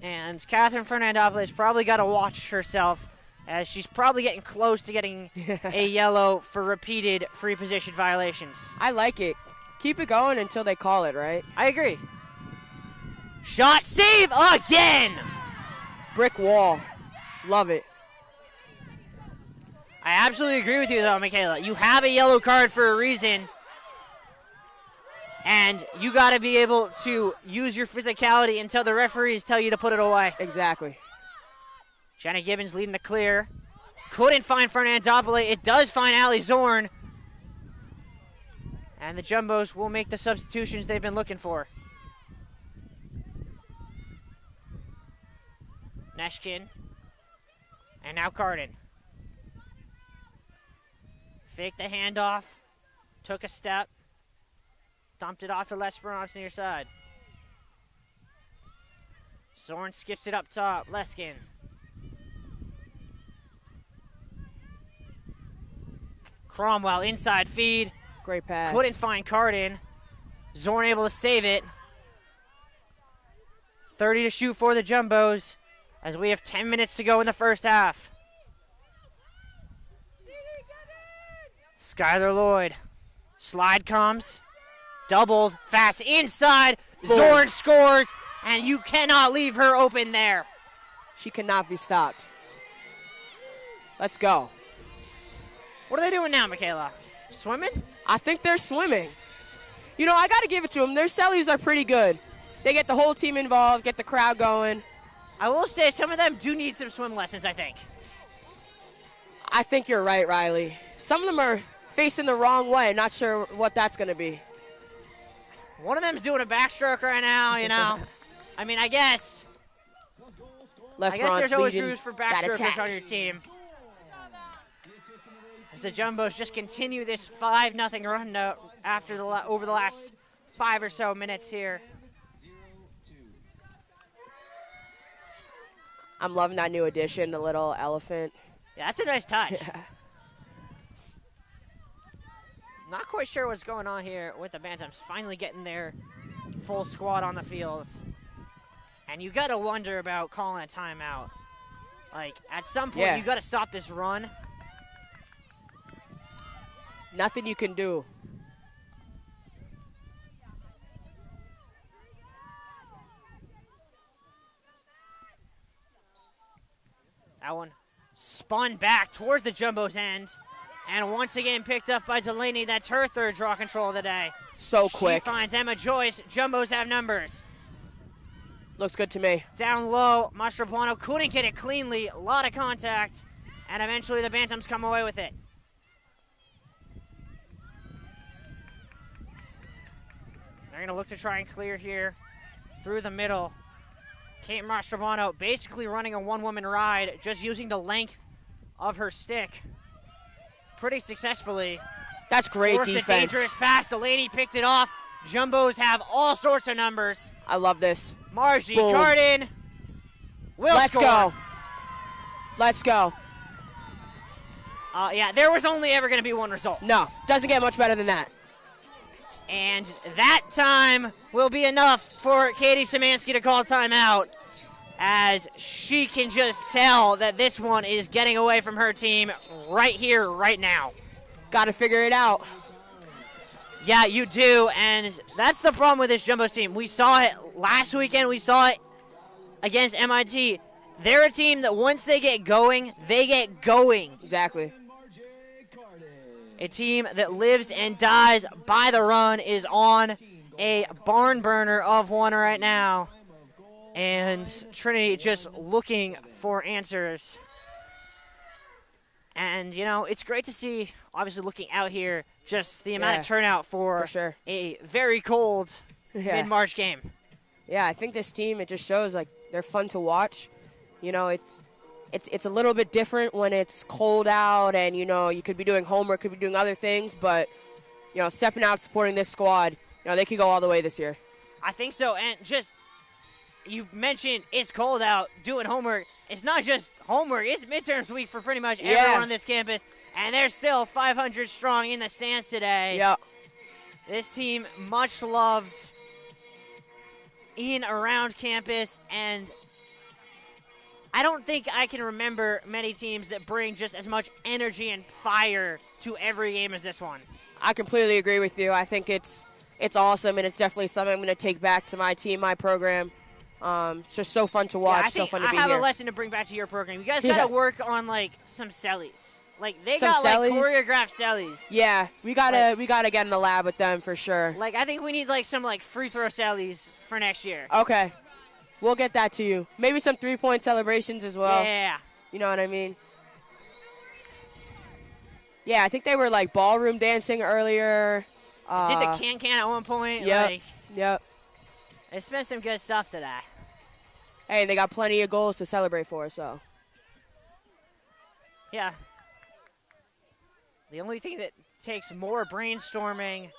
And Catherine Fernandopoulos probably got to watch herself, as she's probably getting close to getting a yellow for repeated free position violations. I like it. Keep it going until they call it, right? I agree. Shot save again! Brick wall. Love it. I absolutely agree with you, though, Michaela. You have a yellow card for a reason, and you got to be able to use your physicality until the referees tell you to put it away. Exactly. Jenna Gibbons leading the clear. Couldn't find Fernandopoulos. It does find Allie Zorn. And the Jumbos will make the substitutions they've been looking for. Neshkin. And now Cardin. Faked the handoff. Took a step. Dumped it off to Lesperanz near side. Zorn skips it up top. Leskin. Cromwell inside feed. Great pass. Couldn't find Cardin. Zorn able to save it. 30 to shoot for the Jumbos as we have 10 minutes to go in the first half. Skylar Lloyd. Slide comes. Doubled. Fast inside. Boom. Zorn scores, and you cannot leave her open there. She cannot be stopped. Let's go. What are they doing now, Michaela? Swimming? I think they're swimming. You know, I got to give it to them. Their sellies are pretty good. They get the whole team involved, get the crowd going. I will say some of them do need some swim lessons, I think. I think you're right, Riley. Some of them are facing the wrong way. Not sure what that's going to be. One of them's doing a backstroke right now, you know. I mean, I guess there's always rules for backstrokers on your team. As the Jumbos just continue this 5-0 run over the last 5 or so minutes here. I'm loving that new addition, the little elephant. Yeah, that's a nice touch. Yeah. Not quite sure what's going on here with the Bantams finally getting their full squad on the field. And you got to wonder about calling a timeout. Like, at some point, you got to stop this run. Nothing you can do. That one spun back towards the Jumbo's end. And once again picked up by Delaney. That's her third draw control of the day. So quick. She finds Emma Joyce. Jumbos have numbers. Looks good to me. Down low, Mastrobuono couldn't get it cleanly. A lot of contact. And eventually the Bantams come away with it. They're going to look to try and clear here through the middle. Kate Mastrobuono basically running a one-woman ride, just using the length of her stick pretty successfully. That's great Forced defense. A dangerous pass. Delaney picked it off. Jumbos have all sorts of numbers. I love this. Margie Cardin will score. Go. Let's go. Yeah, there was only ever going to be one result. No, doesn't get much better than that. And that time will be enough for Katie Szymanski to call timeout, as she can just tell that this one is getting away from her team right here, right now. Got to figure it out. Yeah, you do, and that's the problem with this Jumbos team. We saw it last weekend. We saw it against MIT. They're a team that once they get going, they get going. Exactly. A team that lives and dies by the run is on a barn burner of one right now. And Trinity just looking for answers. And, you know, it's great to see, obviously looking out here, just the amount of turnout for sure. a very cold mid-March game. Yeah, I think this team, it just shows, like, they're fun to watch. You know, it's a little bit different when it's cold out and, you know, you could be doing homework, could be doing other things, but, you know, stepping out, supporting this squad, you know, they could go all the way this year. I think so, and just, you mentioned it's cold out, doing homework. It's not just homework, it's midterms week for pretty much everyone on this campus, and they're still 500 strong in the stands today. Yeah. This team, much loved in around campus, and I don't think I can remember many teams that bring just as much energy and fire to every game as this one. I completely agree with you. I think it's awesome, and it's definitely something I'm going to take back to my team, my program. It's just so fun to watch, so fun to be here. I have a lesson to bring back to your program. You guys got to work on, like, some sellies. Like, they some got, sellies? like, choreographed sellies. Yeah, we gotta get in the lab with them for sure. Like, I think we need, like, some, like, free throw sellies for next year. Okay. We'll get that to you. Maybe some three-point celebrations as well. Yeah. You know what I mean? Yeah, I think they were, like, ballroom dancing earlier. Did the can at one point. Yep. They spent some good stuff today. Hey, they got plenty of goals to celebrate for, so. Yeah. The only thing that takes more brainstorming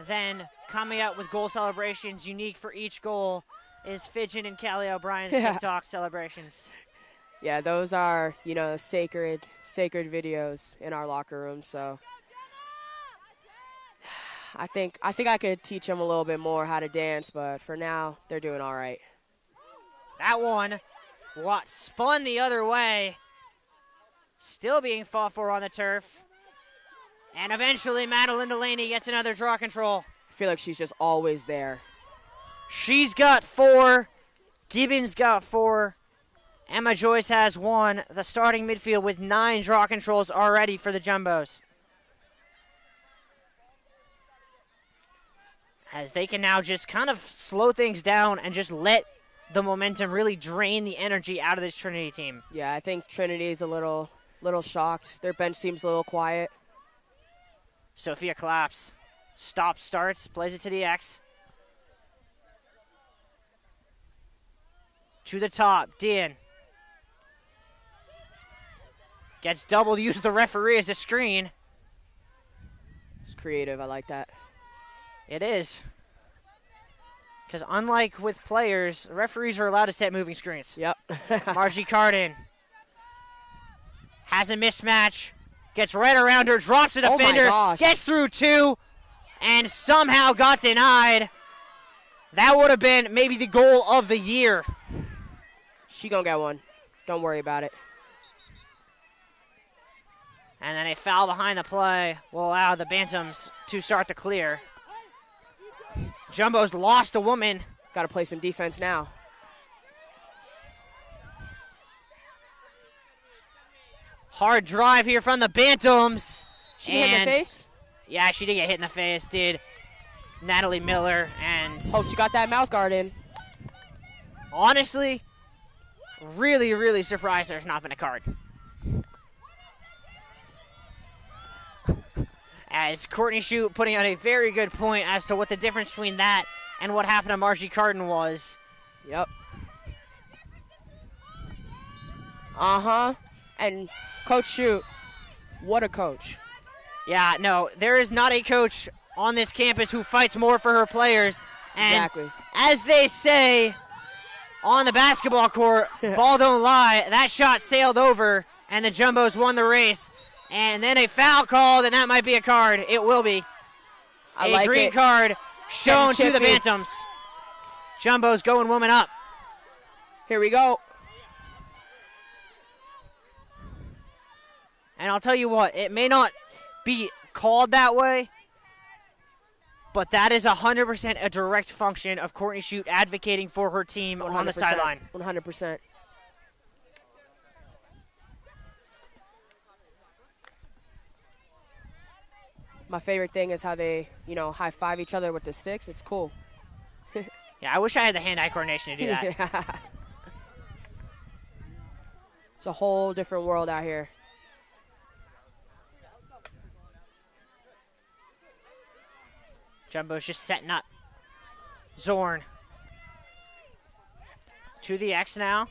than coming out with goal celebrations unique for each goal is Fidget and Callie O'Brien's TikTok celebrations. Yeah, those are, you know, sacred videos in our locker room, so. I think I could teach them a little bit more how to dance, but for now, they're doing all right. That one, spun the other way, still being fought for on the turf. And eventually, Madeline Delaney gets another draw control. I feel like she's just always there. She's got 4. Gibbons got 4. Emma Joyce has 1. The starting midfield with 9 draw controls already for the Jumbos. As they can now just kind of slow things down and just let the momentum really drain the energy out of this Trinity team. Yeah, I think Trinity's a little shocked. Their bench seems a little quiet. Sophia Claps. Stops, starts, plays it to the X. To the top, Dean. Gets doubled, uses the referee as a screen. It's creative, I like that. It is. Because unlike with players, referees are allowed to set moving screens. Yep. Margie Cardin has a mismatch. Gets right around her, drops a defender, gets through 2, and somehow got denied. That would have been maybe the goal of the year. She gonna get one. Don't worry about it. And then a foul behind the play will allow the Bantams to start the clear. Jumbo's lost a woman. Got to play some defense now. Hard drive here from the Bantams. She hit in the face? Yeah, she did get hit in the face, did Natalie Miller. And oh, she got that mouth guard in. Honestly, really, really surprised there's not been a card. As Courtney Shute putting out a very good point as to what the difference between that and what happened to Margie Cardin was. Yep. Uh-huh. And Coach Shute, what a coach. Yeah, no, there is not a coach on this campus who fights more for her players. And exactly. As they say on the basketball court, ball don't lie, that shot sailed over and the Jumbos won the race. And then a foul called, and that might be a card. It will be. A green card shown to the Bantams. Jumbo's going woman up. Here we go. And I'll tell you what, it may not be called that way, but that is 100% a direct function of Courtney Shute advocating for her team on the sideline. 100%. My favorite thing is how they, high-five each other with the sticks. It's cool. Yeah, I wish I had the hand-eye coordination to do that. Yeah. It's a whole different world out here. Jumbo's just setting up. Zorn. To the X now.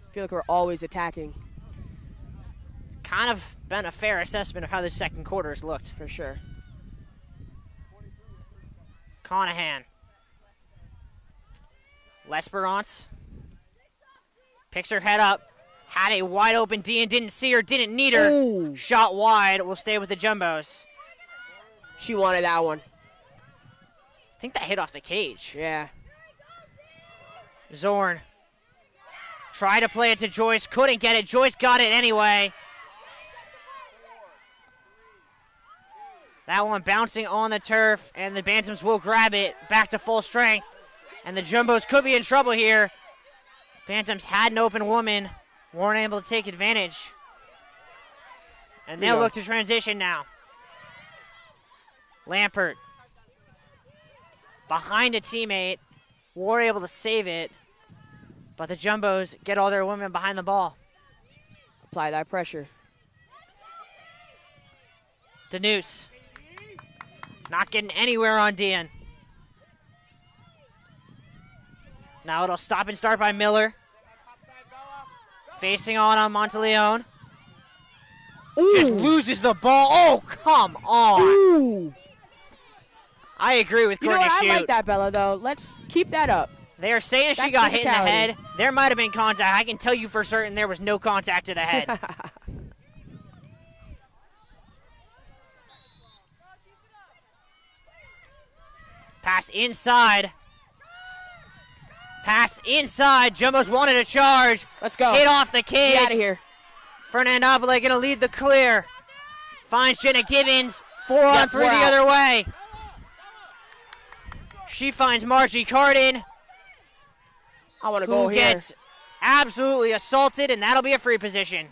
I feel like we're always attacking. Kind of been a fair assessment of how the second quarter has looked. For sure. Conahan. L'Esperance. Picks her head up. Had a wide open D and didn't see her, didn't need her. Ooh. Shot wide. Will stay with the Jumbos. She wanted that one. I think that hit off the cage. Yeah. Zorn. Tried to play it to Joyce. Couldn't get it. Joyce got it anyway. That one bouncing on the turf, and the Bantams will grab it back to full strength. And the Jumbos could be in trouble here. Bantams had an open woman, weren't able to take advantage. And they'll look to transition now. Lampert. Behind a teammate, were able to save it, but the Jumbos get all their women behind the ball. Apply that pressure. Danuse. Not getting anywhere on Dan. Now it'll stop and start by Miller. Facing on Monteleone. Just loses the ball. Oh, come on. Ooh. I agree with Courtney Shute. I like that, Bella, though. Let's keep that up. They are saying she got hit in the head. There might have been contact. I can tell you for certain there was no contact to the head. Pass inside. Pass inside. Jumbos wanted a charge. Let's go. Hit off the cage. Get out of here. Fernandopoulos going to lead the clear. Finds Jenna Gibbons. 4-on-3 the other way. She finds Margie Cardin. I want to go here. Who gets absolutely assaulted, and that'll be a free position.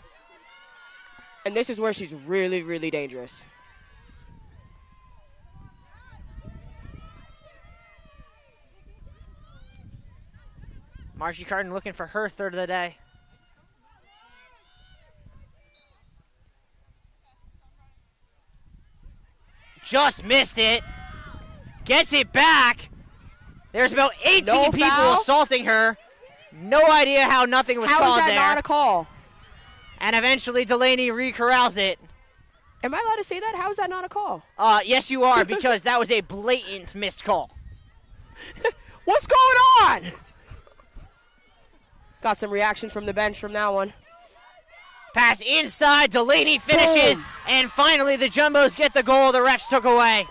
And this is where she's really, really dangerous. Margie Cardin looking for her third of the day. Just missed it. Gets it back. There's about 18 people assaulting her. No idea how nothing was called there. How is that not a call? And eventually Delaney re-corrals it. Am I allowed to say that? How is that not a call? Yes, you are, because that was a blatant missed call. What's going on? Got some reaction from the bench from that one. Pass inside. Delaney finishes. Boom. And finally the Jumbos get the goal the refs took away.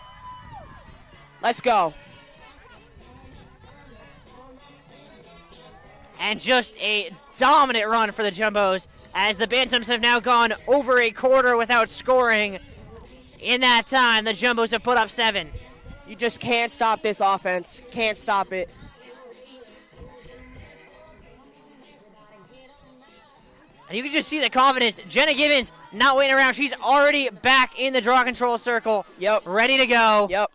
Let's go. And just a dominant run for the Jumbos as the Bantams have now gone over a quarter without scoring. In that time, the Jumbos have put up 7. You just can't stop this offense. Can't stop it. And you can just see the confidence. Jenna Gibbons not waiting around. She's already back in the draw control circle. Yep. Ready to go. Yep.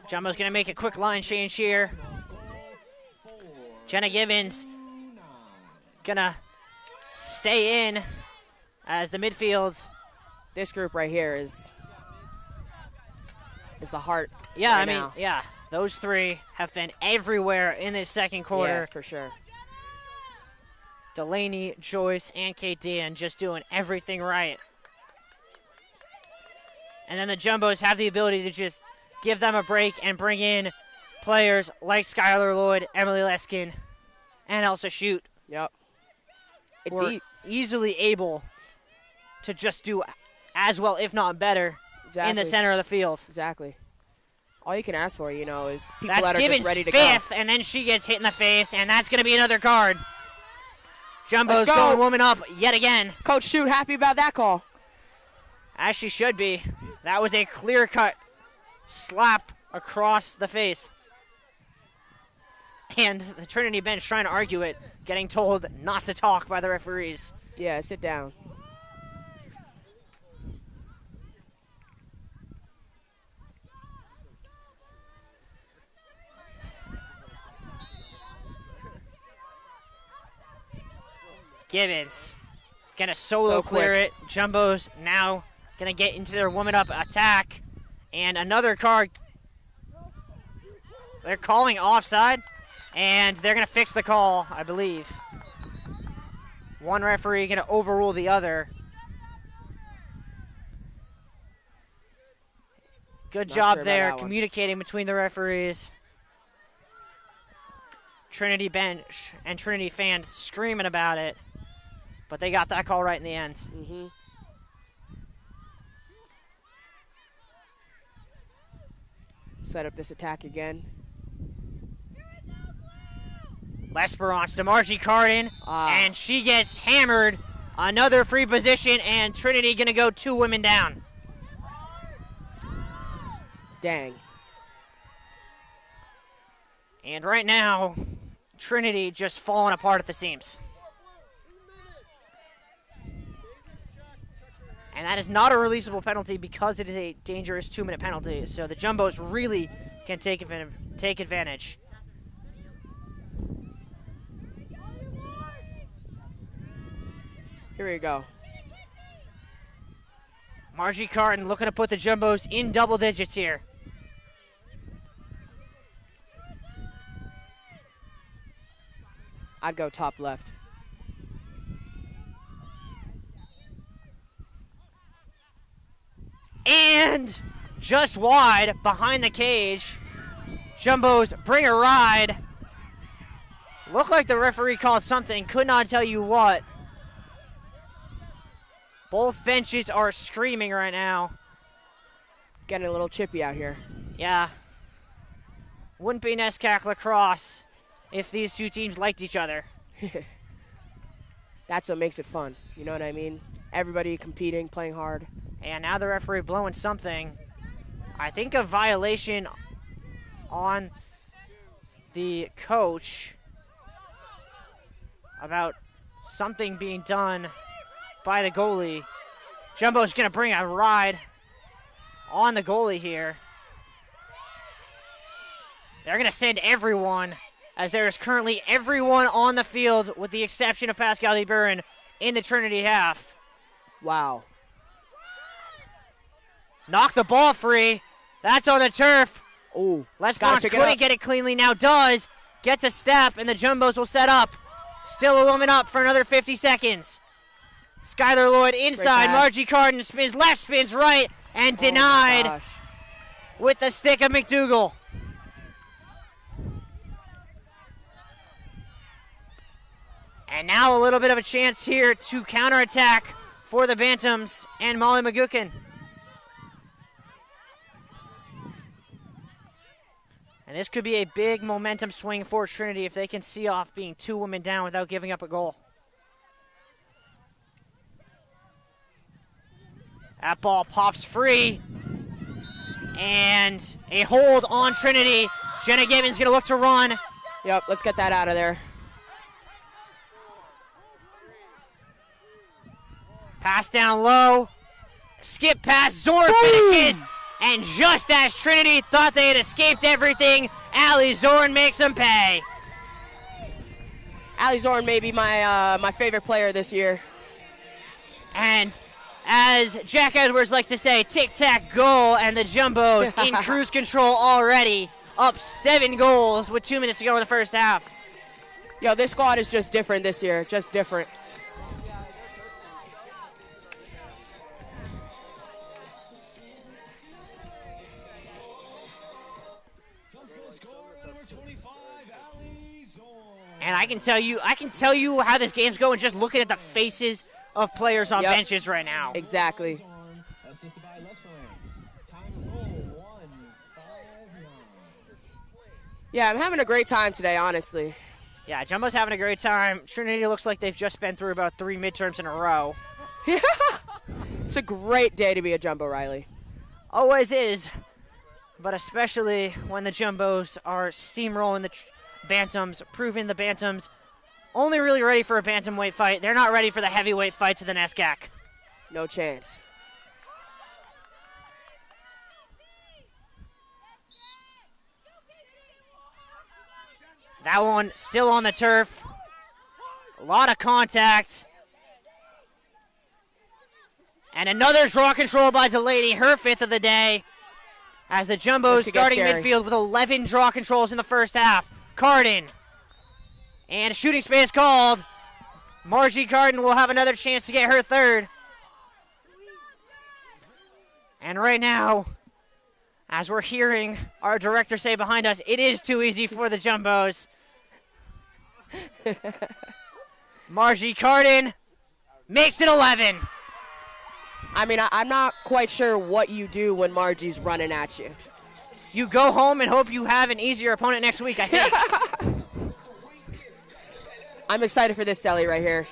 Jumbo's going to make a quick line change here. Jenna Gibbons going to stay in as the midfield. This group right here is the heart. Yeah, right now. Yeah. Those three have been everywhere in this second quarter. Yeah, for sure. Delaney, Joyce, and Kate Dan just doing everything right. And then the Jumbos have the ability to just give them a break and bring in players like Skylar Lloyd, Emily Leskin, and Elsa Shute. Yep. Who are easily able to just do as well, if not better, in the center of the field. Exactly. All you can ask for, is people that's that are Gibbons' just ready to fifth, go. And then she gets hit in the face, and that's going to be another card. Jumbo's going woman up yet again. Coach Shute happy about that call. As she should be. That was a clear-cut slap across the face. And the Trinity bench trying to argue it, getting told not to talk by the referees. Yeah, sit down. Gibbons gonna solo clear it. Jumbo's now gonna get into their woman-up attack. And another card. They're calling offside, and they're gonna fix the call, I believe. One referee gonna overrule the other. Good job there, communicating between the referees. Trinity bench and Trinity fans screaming about it, but they got that call right in the end. Mm-hmm. Set up this attack again. L'Esperance to Margie Cardin, and she gets hammered. Another free position, and Trinity gonna go 2 women down. Dang. And right now, Trinity just falling apart at the seams. And that is not a releasable penalty because it is a dangerous 2-minute penalty. So the Jumbos really can take advantage. Here we go. Margie Carton looking to put the Jumbos in double digits here. I'd go top left. And just wide behind the cage. Jumbos bring a ride. Looked like the referee called something. Could not tell you what. Both benches are screaming right now. Getting a little chippy out here. Yeah. Wouldn't be NESCAC Lacrosse if these two teams liked each other. That's what makes it fun. You know what I mean? Everybody competing, playing hard. And now the referee blowing something. I think a violation on the coach about something being done by the goalie. Jumbo's going to bring a ride on the goalie here. They're going to send everyone, as there is currently everyone on the field with the exception of Pascal DeBuren in the Trinity half. Wow. Knock the ball free. That's on the turf. Ooh. L'Esperance couldn't get it cleanly, now does. Gets a step, and the Jumbos will set up. Still a woman up for another 50 seconds. Skylar Lloyd inside. Margie Carden spins left, spins right, and denied with the stick of McDougal. And now a little bit of a chance here to counterattack for the Bantams and Molly McGuckin. And this could be a big momentum swing for Trinity if they can see off being 2 women down without giving up a goal. That ball pops free. And a hold on Trinity. Jenna Gibbons going to look to run. Yep, let's get that out of there. Pass down low. Skip pass. Zorn finishes. And just as Trinity thought they had escaped everything, Allie Zorn makes them pay. Allie Zorn may be my favorite player this year. And as Jack Edwards likes to say, tic-tac-goal, and the Jumbos in cruise control already, up 7 goals with 2 minutes to go in the first half. Yo, this squad is just different this year, just different. And I can tell you how this game's going just looking at the faces of players on benches right now. Exactly. Yeah, I'm having a great time today, honestly. Yeah, Jumbo's having a great time. Trinity looks like they've just been through about 3 midterms in a row. It's a great day to be a Jumbo, Riley. Always is, but especially when the Jumbos are steamrolling Bantams, proving the Bantams only really ready for a bantamweight fight. They're not ready for the heavyweight fights of the NESCAC. No chance. That one still on the turf. A lot of contact. And another draw control by Delaney, her 5th of the day. As the Jumbos starting midfield with 11 draw controls in the first half. Carden. And a shooting space called. Margie Carden will have another chance to get her 3rd. And right now, as we're hearing our director say behind us, it is too easy for the Jumbos. Margie Carden makes it 11. I mean, I'm not quite sure what you do when Margie's running at you. You go home and hope you have an easier opponent next week, I think. I'm excited for this Sally right here.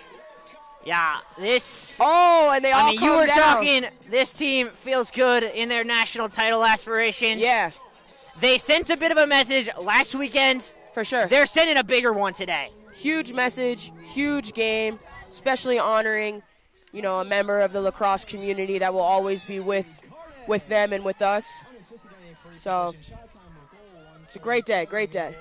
Yeah, this... Oh, and they all I mean, you were down. talking, this team feels good in their national title aspirations. Yeah. They sent a bit of a message last weekend. For sure. They're sending a bigger one today. Huge message, huge game, especially honoring, you know, a member of the lacrosse community that will always be with them and with us. So, it's a great day, great day.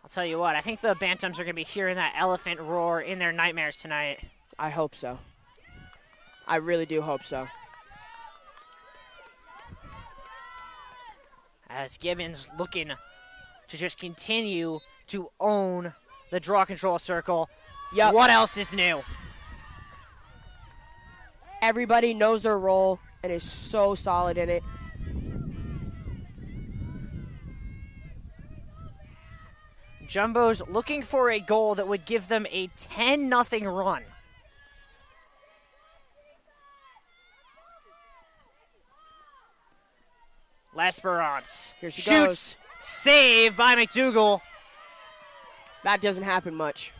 I'll tell you what, I think the Bantams are going to be hearing that elephant roar in their nightmares tonight. I hope so. I really do hope so. As Gibbons looking to just continue to own the draw control circle. Yep. What else is new? Everybody knows their role and is so solid in it. Jumbo's looking for a goal that would give them a 10-0 run. L'Esperance Here she shoots, goes. Save by McDougal. That doesn't happen much.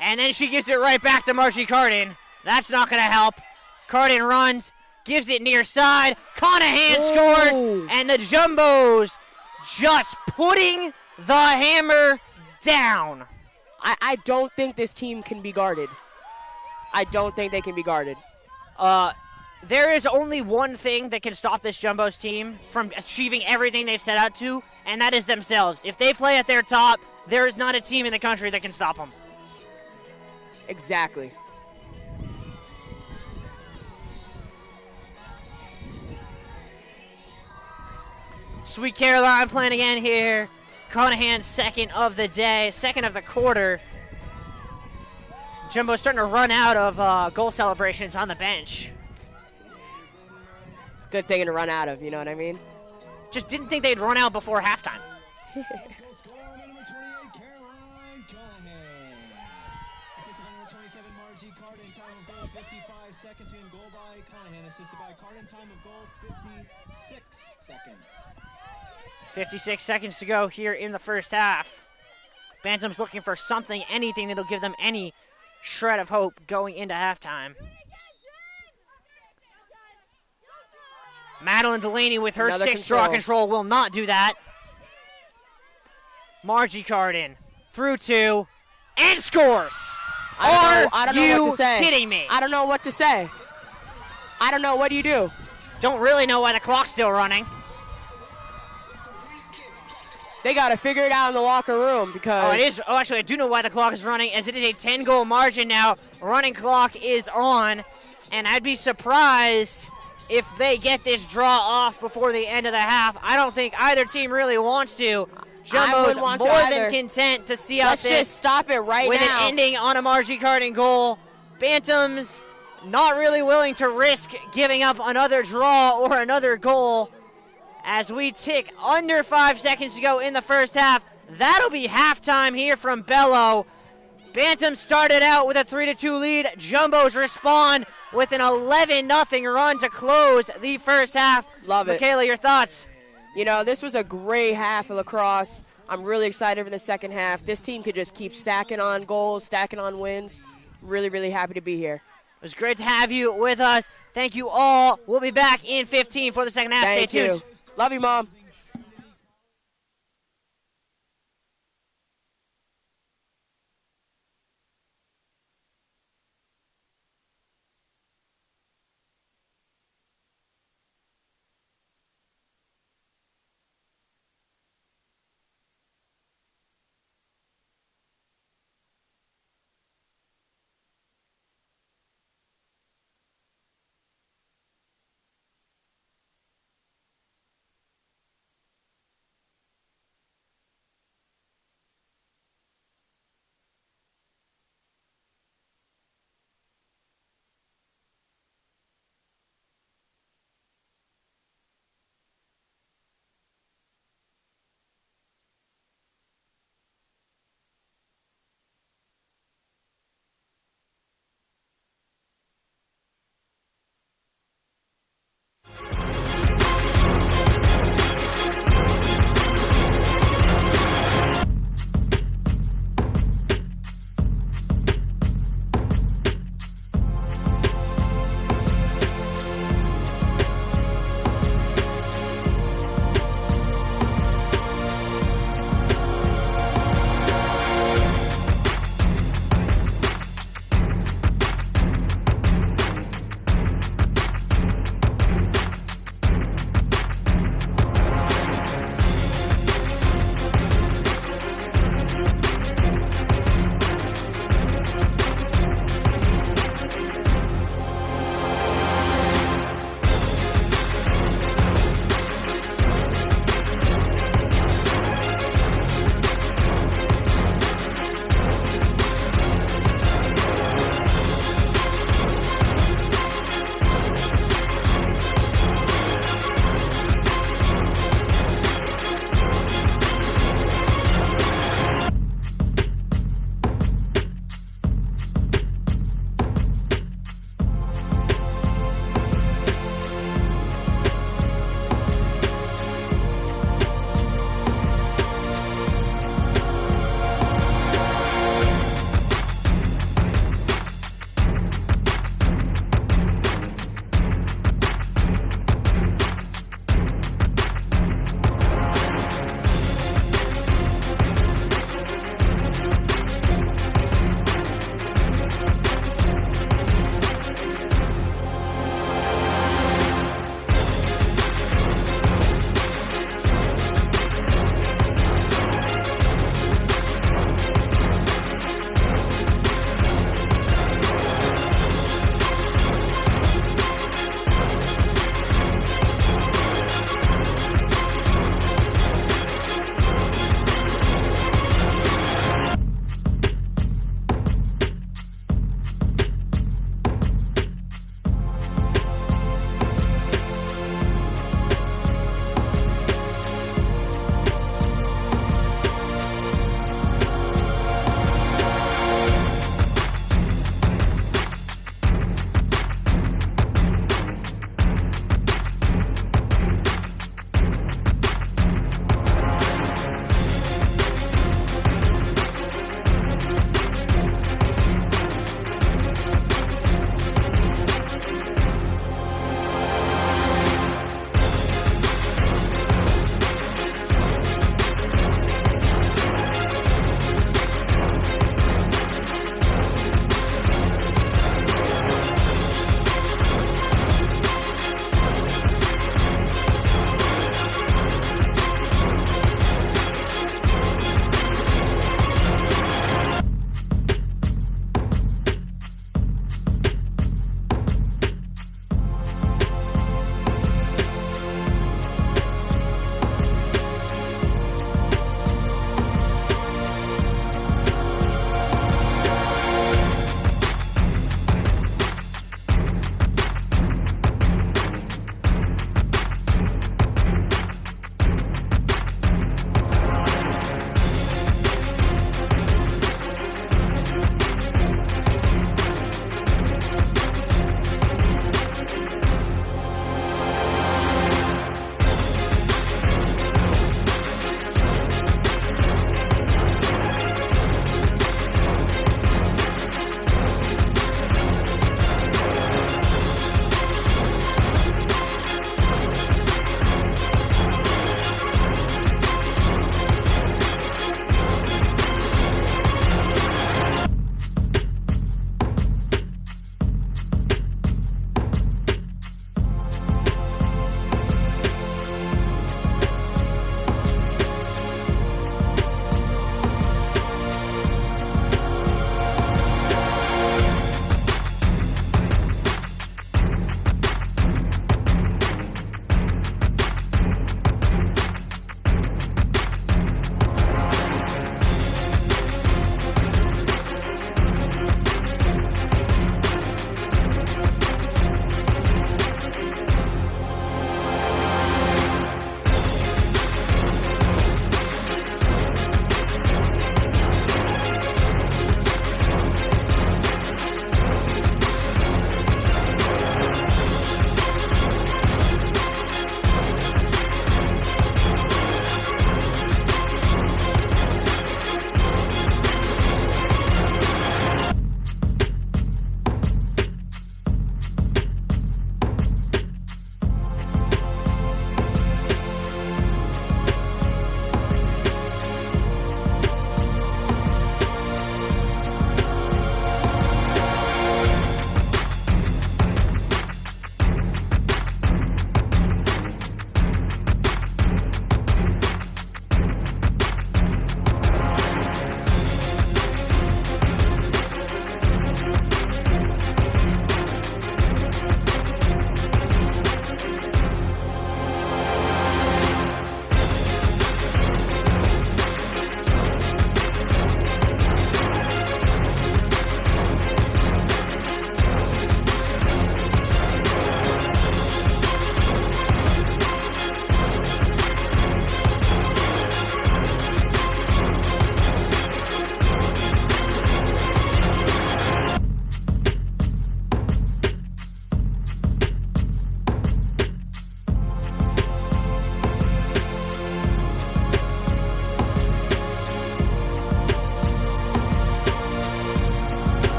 And then she gives it right back to Margie Carden. That's not going to help. Carden runs, gives it near side. Conahan scores, and the Jumbos just putting the hammer down. I don't think this team can be guarded. I don't think they can be guarded. There is only one thing that can stop this Jumbos team from achieving everything they've set out to, and that is themselves. If they play at their top, there is not a team in the country that can stop them. Exactly. Sweet Caroline playing again here. Conahan, 2nd of the day, 2nd of the quarter. Jumbo's starting to run out of goal celebrations on the bench. It's a good thing to run out of, you know what I mean? Just didn't think they'd run out before halftime. Seconds in goal by Conahan, assisted by Carden. Time of goal, 56 seconds. 56 seconds to go here in the first half. Bantams looking for something, anything that'll give them any shred of hope going into halftime. Madeline Delaney with her 6th draw control will not do that. Margie Carden through 2 and scores. I don't know what to say. Kidding me? I don't know what to say. I don't know. What do you do? Don't really know why the clock's still running. They got to figure it out in the locker room because... Oh, it is. Oh, actually, I do know why the clock is running, as it is a 10-goal margin now. Running clock is on, and I'd be surprised if they get this draw off before the end of the half. I don't think either team really wants to. Jumbo's more than content to see out this. Let's just stop it right with now. An ending on a Margie Carden goal. Bantams not really willing to risk giving up another draw or another goal. As we tick under 5 seconds to go in the first half, that'll be halftime here from Bello. Bantams started out with a 3-2 lead. Jumbos respond with an 11-0 run to close the first half. Love it. Michaela, your thoughts? You know, this was a great half of lacrosse. I'm really excited for the second half. This team could just keep stacking on goals, stacking on wins. Really, really happy to be here. was great to have you with us. Thank you all. We'll be back in 15 for the second half. Thank Stay you. tuned. Love you, Mom.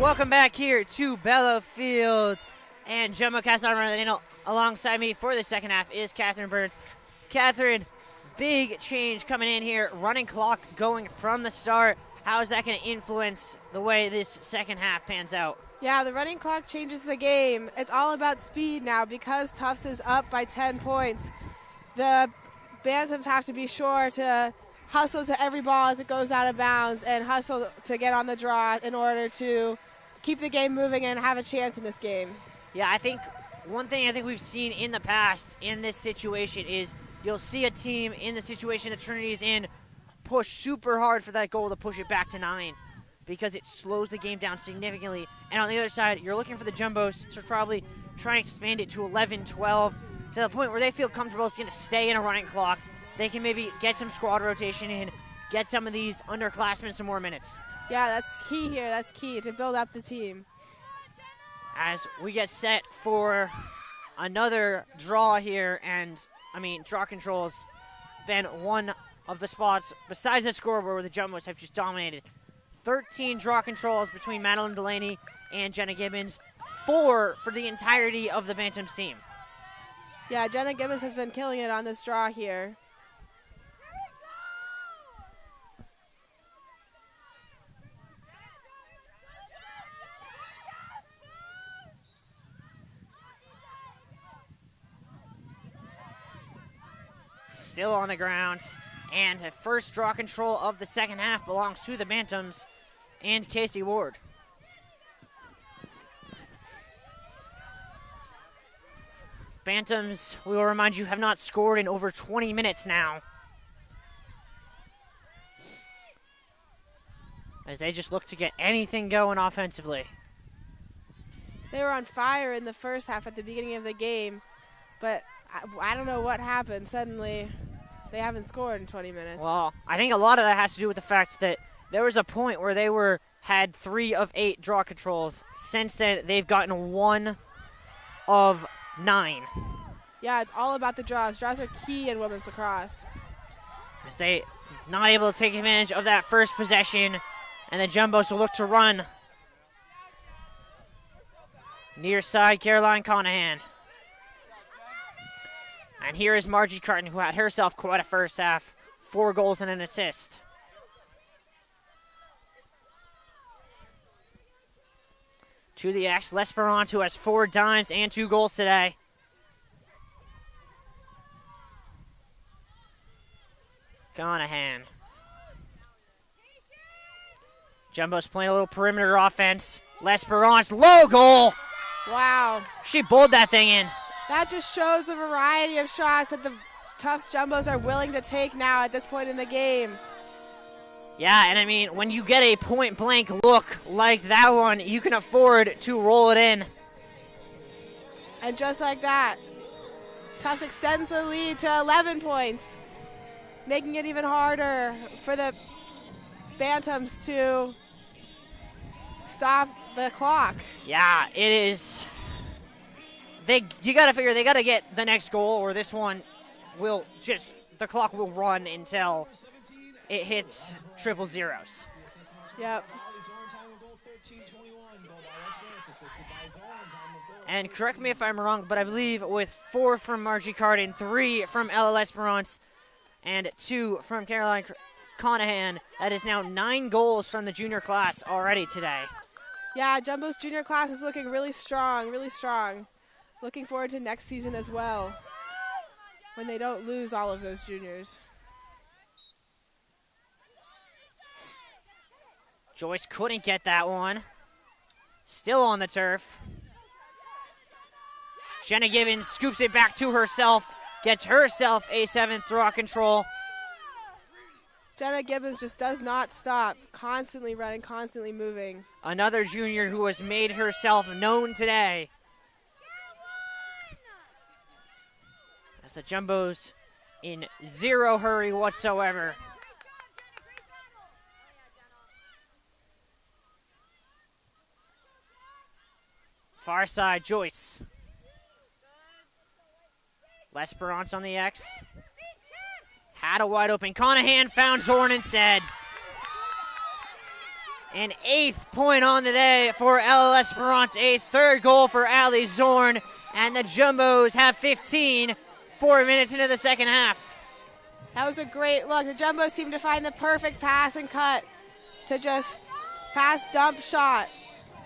welcome back here to Bello Field. And JumboCast alongside me for the second half is Catherine Burns. Catherine, big change coming in here. Running clock going from the start. How is that going to influence the way this second half pans out? Yeah, the running clock changes the game. It's all about speed now because Tufts is up by 10 points. The Bantams have to be sure to hustle to every ball as it goes out of bounds and hustle to get on the draw in order to keep the game moving and have a chance in this game. Yeah, I think one thing we've seen in the past in this situation is you'll see a team in the situation that Trinity is in push super hard for that goal to push it back to 9 because it slows the game down significantly. And on the other side, you're looking for the Jumbos to probably try and expand it to 11, 12 to the point where they feel comfortable it's going to stay in a running clock. They can maybe get some squad rotation in, get some of these underclassmen some more minutes. Yeah, that's key here. That's key to build up the team. As we get set for another draw here, and, draw control's been one of the spots besides the scoreboard where the Jumbos have just dominated. 13 draw controls between Madeline Delaney and Jenna Gibbons, 4 for the entirety of the Bantams team. Yeah, Jenna Gibbons has been killing it on this draw here. Still on the ground, and the first draw control of the second half belongs to the Bantams and Casey Ward. Bantams, we will remind you, have not scored in over 20 minutes now, as they just look to get anything going offensively. They were on fire in the first half at the beginning of the game, but I don't know what happened. Suddenly, they haven't scored in 20 minutes. Well, I think a lot of that has to do with the fact that there was a point where they had 3 of 8 draw controls. Since then, they've gotten 1 of 9. Yeah, it's all about the draws. Draws are key in women's lacrosse. As they not able to take advantage of that first possession, and the Jumbos will look to run. Near side, Caroline Conahan. And here is Margie Carton, who had herself quite a first half. 4 goals and an assist. To the X, L'Esperance, who has 4 dimes and 2 goals today. Conahan. Jumbo's playing a little perimeter offense. L'Esperance, low goal. Wow. She bowled that thing in. That just shows the variety of shots that the Tufts Jumbos are willing to take now at this point in the game. Yeah, and when you get a point-blank look like that one, you can afford to roll it in. And just like that, Tufts extends the lead to 11 points, making it even harder for the Bantams to stop the clock. Yeah, it is. You got to figure they got to get the next goal, or this one will the clock will run until it hits triple zeros. Yep. And correct me if I'm wrong, but I believe with 4 from Margie Carden, 3 from Ella L'Esperance, and 2 from Caroline Conahan, that is now 9 goals from the junior class already today. Yeah, Jumbo's junior class is looking really strong, really strong. Looking forward to next season as well, when they don't lose all of those juniors. Joyce couldn't get that one. Still on the turf. Jenna Gibbons scoops it back to herself, gets herself a 7th draw control. Jenna Gibbons just does not stop, constantly running, constantly moving. Another junior who has made herself known today. As the Jumbos in 0 hurry whatsoever. Far side, Joyce. L'Esperance on the X. Had a wide open. Conahan found Zorn instead. An 8th point on the day for LLS Esperance, a 3rd goal for Allie Zorn, and the Jumbos have 15, 4 minutes into the second half. That was a great look. The Jumbos seemed to find the perfect pass and cut to just pass, dump, shot.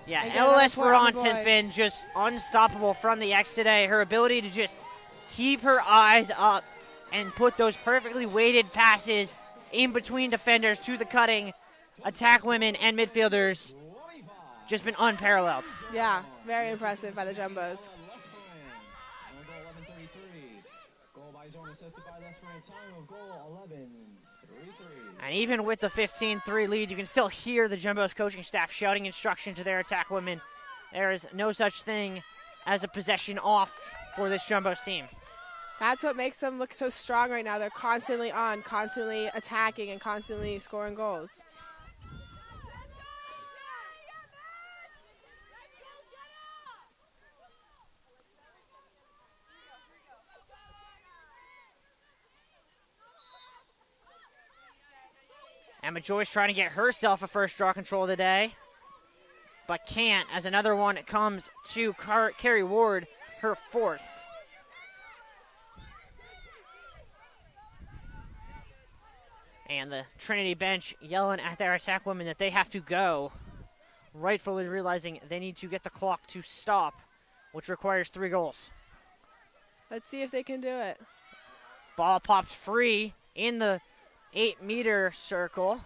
Yeah, LLS Esperance has been just unstoppable from the X today. Her ability to just keep her eyes up and put those perfectly weighted passes in between defenders to the cutting attack women and midfielders, just been unparalleled. Yeah, very impressive by the Jumbos. And even with the 15-3 lead, you can still hear the Jumbos coaching staff shouting instruction to their attack women. There is no such thing as a possession off for this Jumbos team. That's what makes them look so strong right now. They're constantly on, constantly attacking, and constantly scoring goals. Emma Joyce trying to get herself a first draw control of the day, but can't, as another one comes to Carrie Ward, her 4th. And the Trinity bench yelling at their attack women that they have to go, rightfully realizing they need to get the clock to stop, which requires 3 goals. Let's see if they can do it. Ball popped free in the 8-meter circle.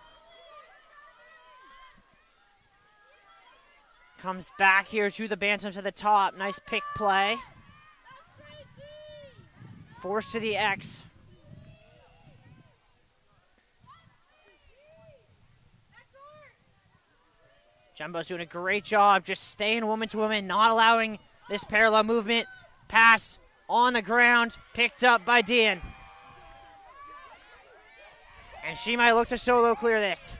Comes back here to the Bantams at the top. Nice pick play. Forced to the X. Jumbo's doing a great job just staying woman to woman, not allowing this parallel movement. Pass on the ground, picked up by Dean. And she might look to solo clear this.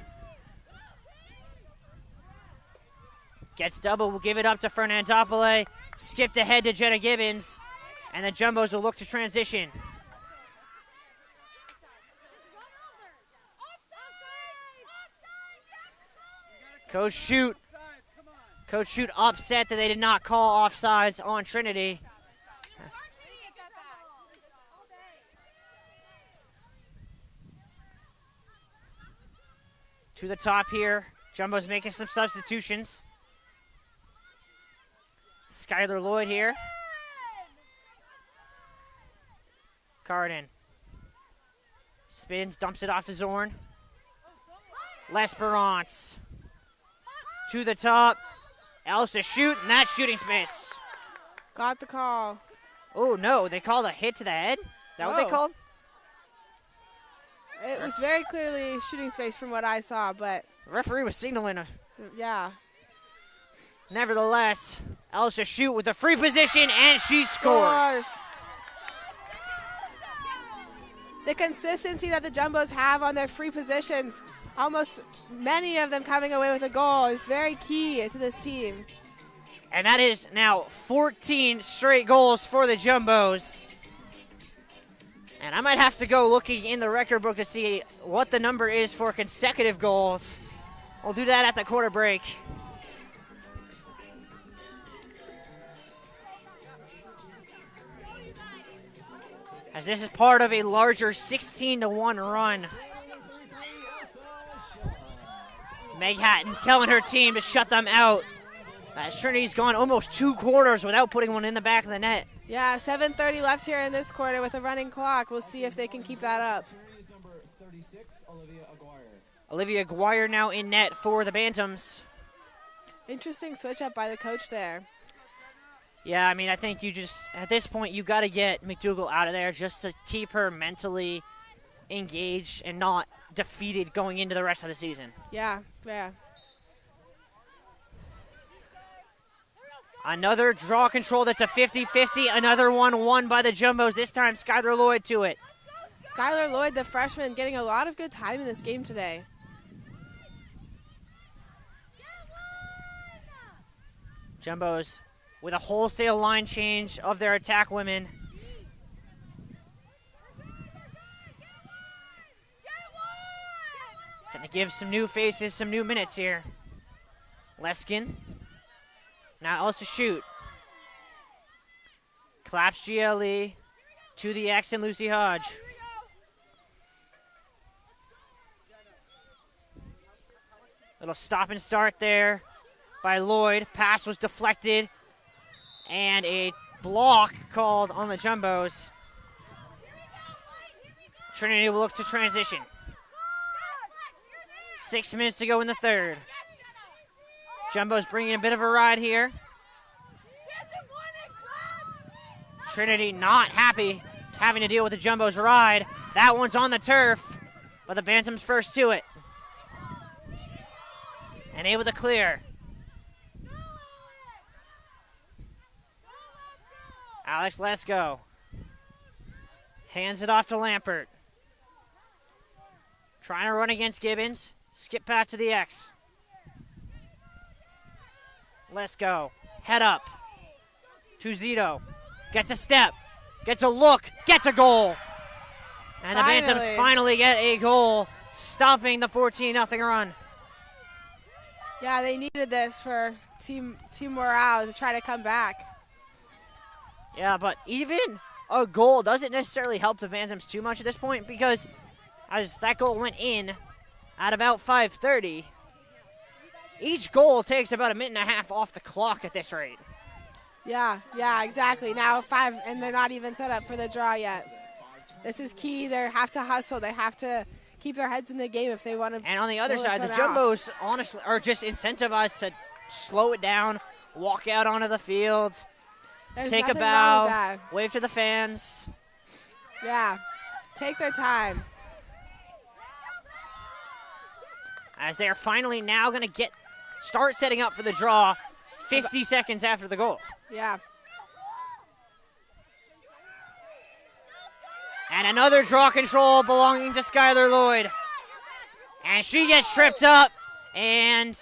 Gets double, will give it up to Fernandopoulos. Skipped ahead to Jenna Gibbons. And the Jumbos will look to transition. Coach Shute upset that they did not call offsides on Trinity. To the top here. Jumbo's making some substitutions. Skylar Lloyd here. Carden. Spins, dumps it off to Zorn. L'Esperance. To the top. Elsa Shute, and that's shooting space. Got the call. Oh, no, they called a hit to the head? Is that what they called? It was very clearly shooting space from what I saw, but... The referee was signaling. Yeah. Nevertheless, Elsa Shute with the free position, and she scores. The consistency that the Jumbos have on their free positions, almost many of them coming away with a goal, is very key to this team. And that is now 14 straight goals for the Jumbos. And I might have to go looking in the record book to see what the number is for consecutive goals. We'll do that at the quarter break. As this is part of a larger 16-1 run. Meg Hatton telling her team to shut them out. As Trinity's gone almost 2 quarters without putting one in the back of the net. Yeah, 7:30 left here in this quarter with a running clock. We'll see if they can keep that up. Olivia Aguirre now in net for the Bantams. Interesting switch up by the coach there. Yeah, I mean, I think you just, at this point, you got to get McDougal out of there just to keep her mentally engaged and not defeated going into the rest of the season. Yeah, yeah. Another draw control that's a 50-50. Another one won by the Jumbos. This time, Skylar Lloyd to it. Skylar Lloyd, the freshman, getting a lot of good time in this game today. Jumbos with a wholesale line change of their attack women. Gonna give some new faces some new minutes here. Leskin. Now also shoot. Claps GLE to the X and Lucy Hodge. Little stop and start there by Lloyd. Pass was deflected. And a block called on the Jumbos. Trinity will look to transition. 6 minutes to go in the third. Jumbos bringing a bit of a ride here. Trinity not happy having to deal with the Jumbos ride. That one's on the turf, but the Bantams first to it. And able to clear. Alex Lesko hands it off to Lampert. Trying to run against Gibbons. Skip pass to the X. Lesko, head up to Zito. Gets a step, gets a look, gets a goal. And the Bantams finally get a goal, stopping the 14-0 run. Yeah, they needed this for team morale to try to come back. Yeah, but even a goal doesn't necessarily help the Bantams too much at this point, because as that goal went in at about 5:30, each goal takes about a minute and a half off the clock at this rate. Yeah, exactly. Now 5, and they're not even set up for the draw yet. This is key. They have to hustle. They have to keep their heads in the game if they want to. And on the other side, the Jumbos honestly are just incentivized to slow it down, walk out onto the field, take a bow, wave to the fans. Yeah, take their time. As they are finally now going to start setting up for the draw 50 seconds after the goal. Yeah. And another draw control belonging to Skylar Lloyd. And she gets tripped up. And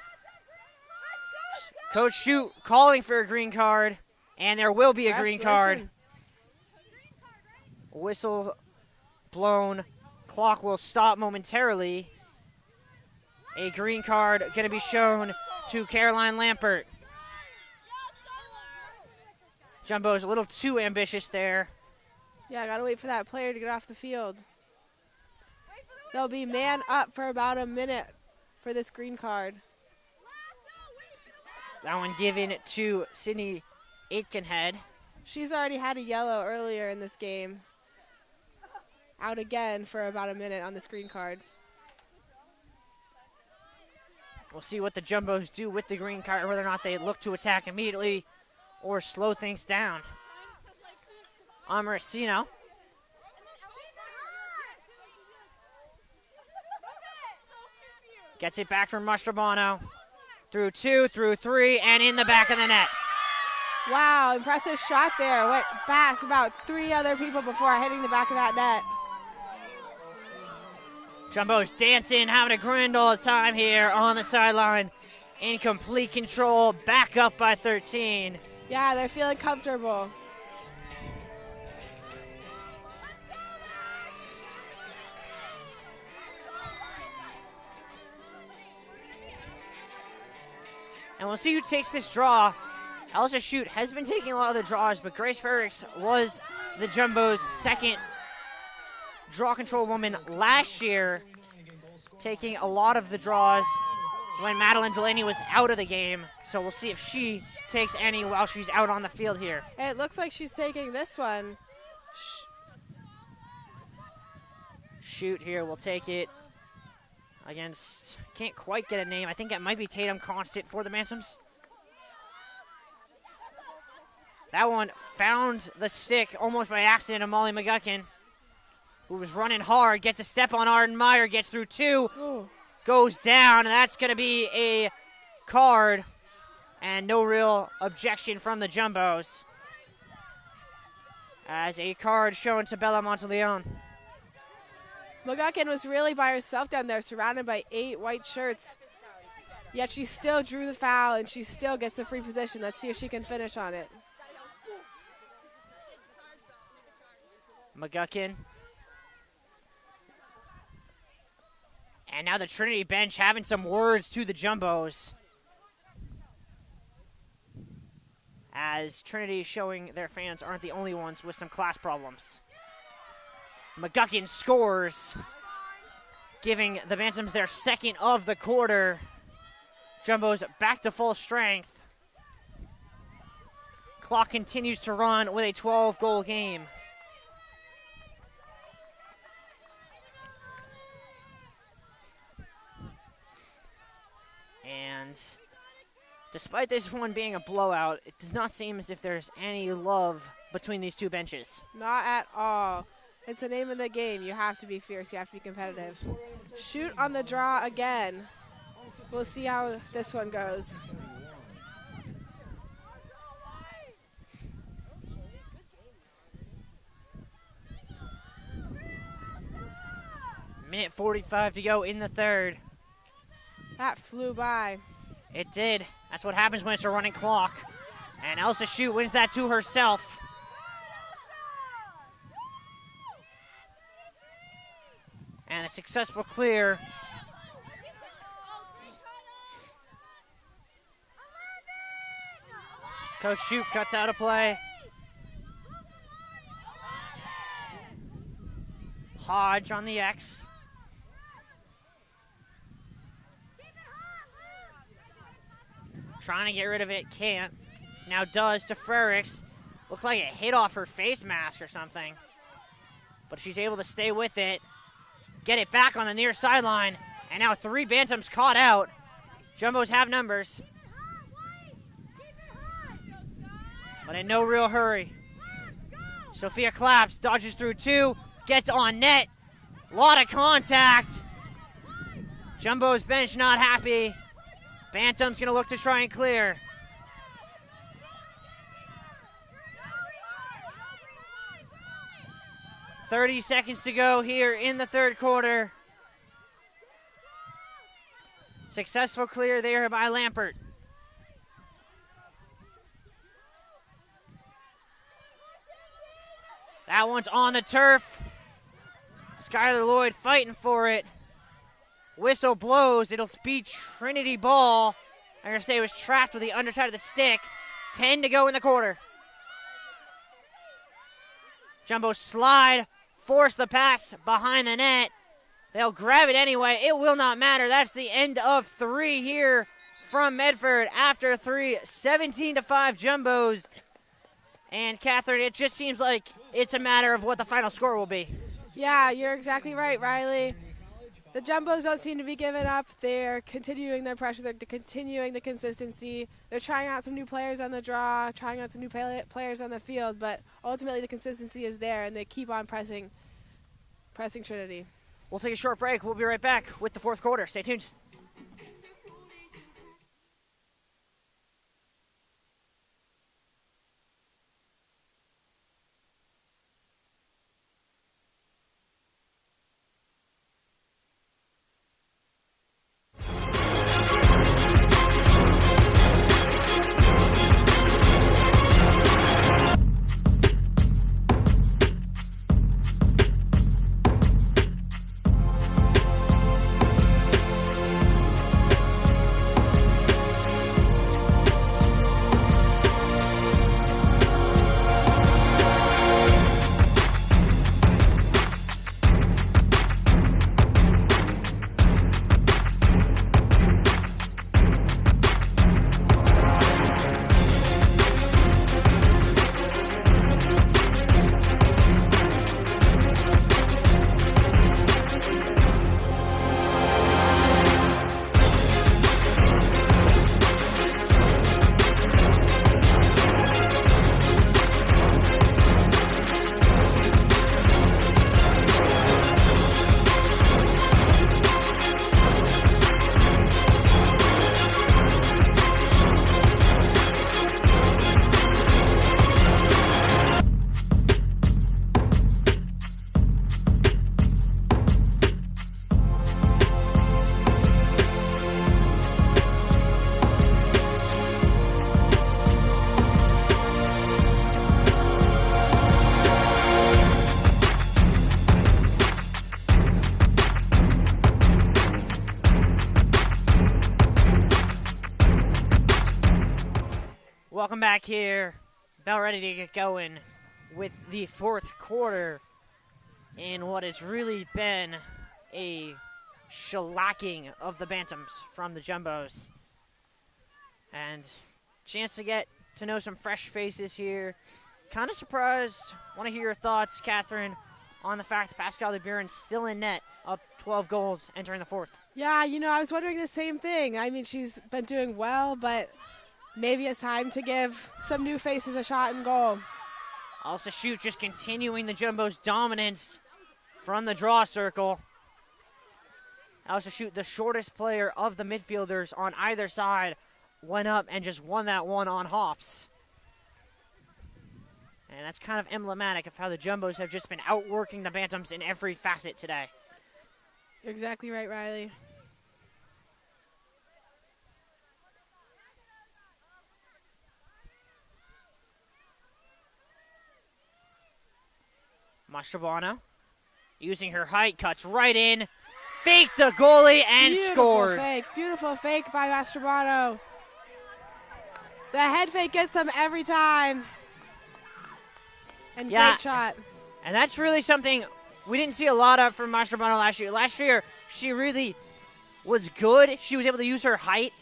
Coach Shute calling for a green card. And there will be a green card. Whistle blown. Clock will stop momentarily. A green card going to be shown to Caroline Lampert. Jumbo's a little too ambitious there. Yeah, got to wait for that player to get off the field. They'll be man up for about a minute for this green card. That one given to Sydney Aitkenhead. She's already had a yellow earlier in this game. Out again for about a minute on this green card. We'll see what the Jumbos do with the green card, whether or not they look to attack immediately or slow things down. Amaracino. Gets it back from Mastrobano. Through 2, through 3, and in the back of the net. Wow, impressive shot there. Went past about 3 other people before hitting the back of that net. Jumbo's dancing, having a grand old time here on the sideline. In complete control, back up by 13. Yeah, they're feeling comfortable. And we'll see who takes this draw. Elsa Shute has been taking a lot of the draws, but Grace Ferrix was the Jumbo's second draw control woman last year, taking a lot of the draws when Madeline Delaney was out of the game. So we'll see if she takes any while she's out on the field here. It looks like she's taking this one. Shute here will take it against, can't quite get a name. I think it might be Tatum Constant for the Bantams. That one found the stick almost by accident of Molly McGuckin, who was running hard, gets a step on Arden Meyer, gets through 2, goes down. That's going to be a card, and no real objection from the Jumbos. As a card shown to Bella Monteleone. McGuckin was really by herself down there, surrounded by 8 white shirts. Yet she still drew the foul, and she still gets a free position. Let's see if she can finish on it. McGuckin. And now the Trinity bench having some words to the Jumbos. as Trinity is showing their fans aren't the only ones with some class problems. McGuckin scores, giving the Bantams their second of the quarter. Jumbo's back to full strength. Clock continues to run with a 12-goal game. And despite this one being a blowout, it does not seem as if there's any love between these two benches. Not at all. It's the name of the game. You have to be fierce. You have to be competitive. Shoot on the draw again. We'll see how this one goes. Minute 45 to go in the third. That flew by. It did. That's what happens when it's a running clock. And Elsa Shute wins that to herself. And a successful clear. Coach Shute cuts out a play. Hodge on the X. Trying to get rid of it, can't. Now does to Frericks. Looked like it hit off her face mask or something. But she's able to stay with it. Get it back on the near sideline. And now 3 Bantams caught out. Jumbos have numbers. But in no real hurry. Sophia Claps, dodges through 2. Gets on net. Lot of contact. Jumbo's bench not happy. Bantam's going to look to try and clear. .30 seconds to go here in the third quarter. Successful clear there by Lampert. That one's on the turf. Skylar Lloyd fighting for it. Whistle blows. It'll be Trinity ball. I'm going to say it was trapped with the underside of the stick. 10 to go in the quarter. Jumbo slide. Force the pass behind the net. They'll grab it anyway. It will not matter. That's the end of 3 here from Medford after 3. 17-5 Jumbos. And Catherine, it just seems like it's a matter of what the final score will be. Yeah, you're exactly right, Riley. The Jumbos don't seem to be giving up. They're continuing their pressure. They're continuing the consistency. They're trying out some new players on the draw, trying out some new players on the field, but ultimately the consistency is there, and they keep on pressing Trinity. We'll take a short break. We'll be right back with the fourth quarter. Stay tuned. Welcome back here. About ready to get going with the fourth quarter in what has really been a shellacking of the Bantams from the Jumbos. And chance to get to know some fresh faces here. Kind of surprised. Want to hear your thoughts, Catherine, on the fact that Pascal DeBuren's still in net, up 12 goals entering the fourth. Yeah, I was wondering the same thing. I mean, she's been doing well, but maybe it's time to give some new faces a shot in goal. Also shoot, just continuing the Jumbos' dominance from the draw circle. Also shoot, the shortest player of the midfielders on either side went up and just won that one on hops. And that's kind of emblematic of how the Jumbos have just been outworking the Bantams in every facet today. You're exactly right, Riley. Mastrobuono, using her height, cuts right in, faked the goalie, and scored. Beautiful fake by Mastrobuono. The head fake gets them every time. And great shot. And that's really something we didn't see a lot of from Mastrobuono last year. Last year, she really was good. She was able to use her height,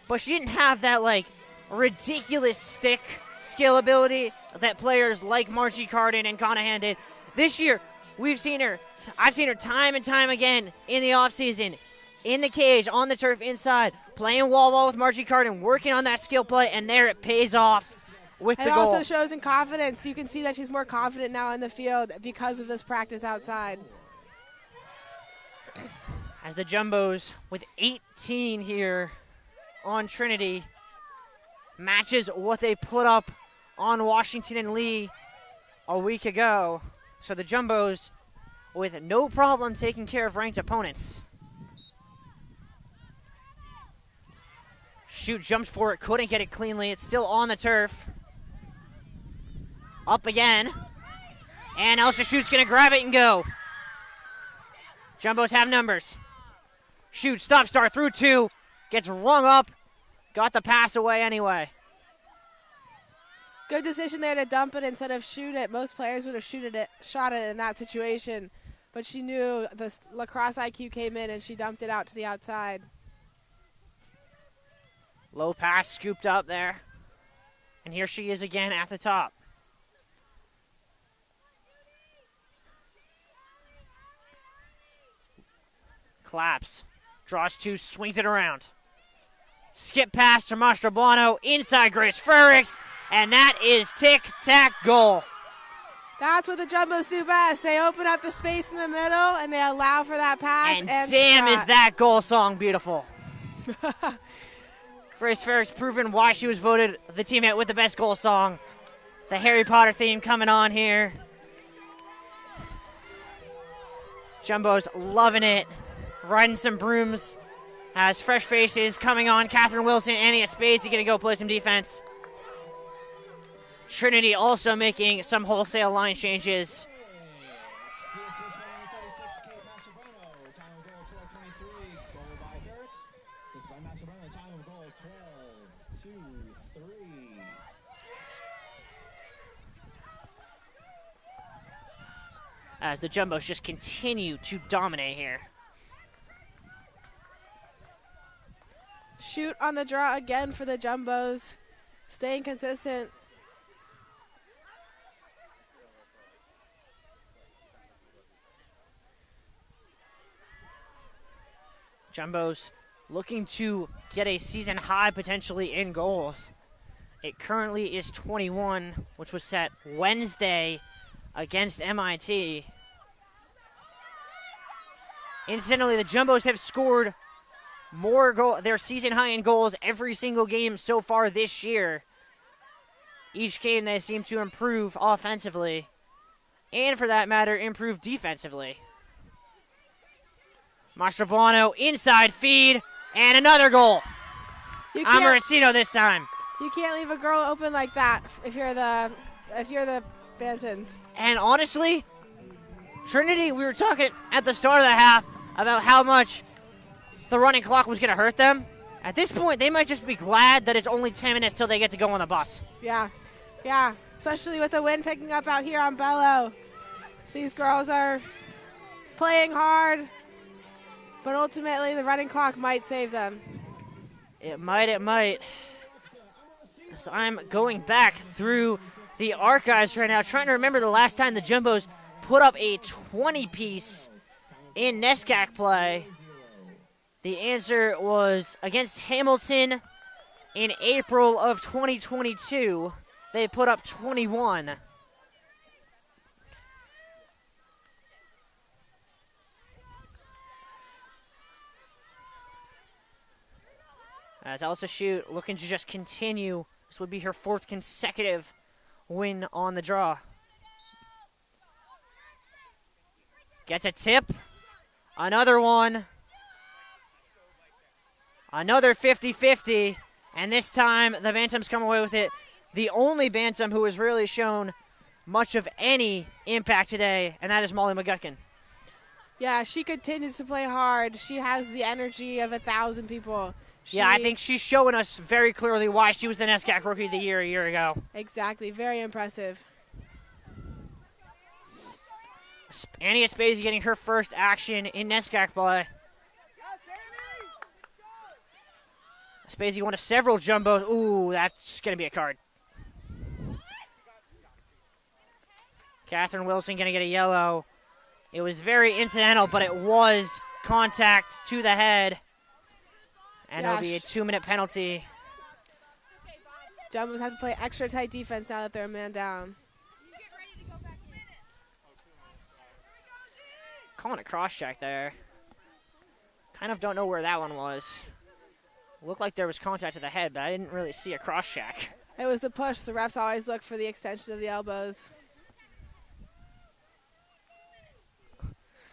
but she didn't have that, ridiculous stick skill ability that players like Margie Carden and Conahan did. This year, I've seen her time and time again in the offseason, in the cage, on the turf, inside, playing wall-wall with Margie Carden, working on that skill play, and there it pays off with the goal. It also shows in confidence. You can see that she's more confident now in the field because of this practice outside. As the Jumbos, with 18 here on Trinity, matches what they put up on Washington and Lee a week ago. So the Jumbos with no problem taking care of ranked opponents. Shoot jumped for it, couldn't get it cleanly. It's still on the turf. Up again. And Elsa Shoot's going to grab it and go. Jumbos have numbers. Shoot, stop, start through two. Gets rung up. Got the pass away anyway. Good decision there to dump it instead of shoot it. Most players would have shot it in that situation. But she knew the lacrosse IQ came in and she dumped it out to the outside. Low pass scooped up there. And here she is again at the top. Claps. Draws two, swings it around. Skip pass to Mastrobuono. Inside Grace Frericks. And that is tic-tac goal. That's what the Jumbos do best. They open up the space in the middle and they allow for that pass. And damn, shot. Is that goal song beautiful. Grace Frericks proven why she was voted the teammate with the best goal song. The Harry Potter theme coming on here. Jumbos loving it. Riding some brooms. Has fresh faces coming on. Catherine Wilson, Annie Spacey going to go play some defense. Trinity also making some wholesale line changes. As the Jumbos just continue to dominate here. Shoot on the draw again for the Jumbos. Staying consistent. Jumbos looking to get a season high potentially in goals. It currently is 21, which was set Wednesday against MIT. Incidentally, the Jumbos have scored their season high in goals every single game so far this year. Each game they seem to improve offensively, and for that matter, improve defensively. Mastrobuono inside feed, and another goal. Amorosino this time. You can't leave a girl open like that if you're the Bantams. And honestly, Trinity, we were talking at the start of the half about how much the running clock was going to hurt them. At this point, they might just be glad that it's only 10 minutes till they get to go on the bus. Yeah, especially with the wind picking up out here on Bello. These girls are playing hard, but ultimately the running clock might save them. It might. So I'm going back through the archives right now, trying to remember the last time the Jumbos put up a 20-piece in NESCAC play. The answer was against Hamilton in April of 2022. They put up 21. As Elsa Shoot looking to just continue. This would be her 4th consecutive win on the draw. Gets a tip. Another one. Another 50-50. And this time the Bantams come away with it. The only Bantam who has really shown much of any impact today, and that is Molly McGuckin. Yeah, she continues to play hard. She has the energy of 1,000 people. Yeah, I think she's showing us very clearly why she was the NESCAC Rookie of the Year a year ago. Exactly. Very impressive. Annie Spacey getting her first action in NESCAC play. Spacey, one of several Jumbos. Ooh, that's going to be a card. Catherine Wilson going to get a yellow. It was very incidental, but it was contact to the head. And it'll be a 2-minute penalty. Jumbos have to play extra tight defense now that they're a man down. Calling a cross-check there. Kind of don't know where that one was. Looked like there was contact to the head, but I didn't really see a cross-check. It was the push. The refs always look for the extension of the elbows.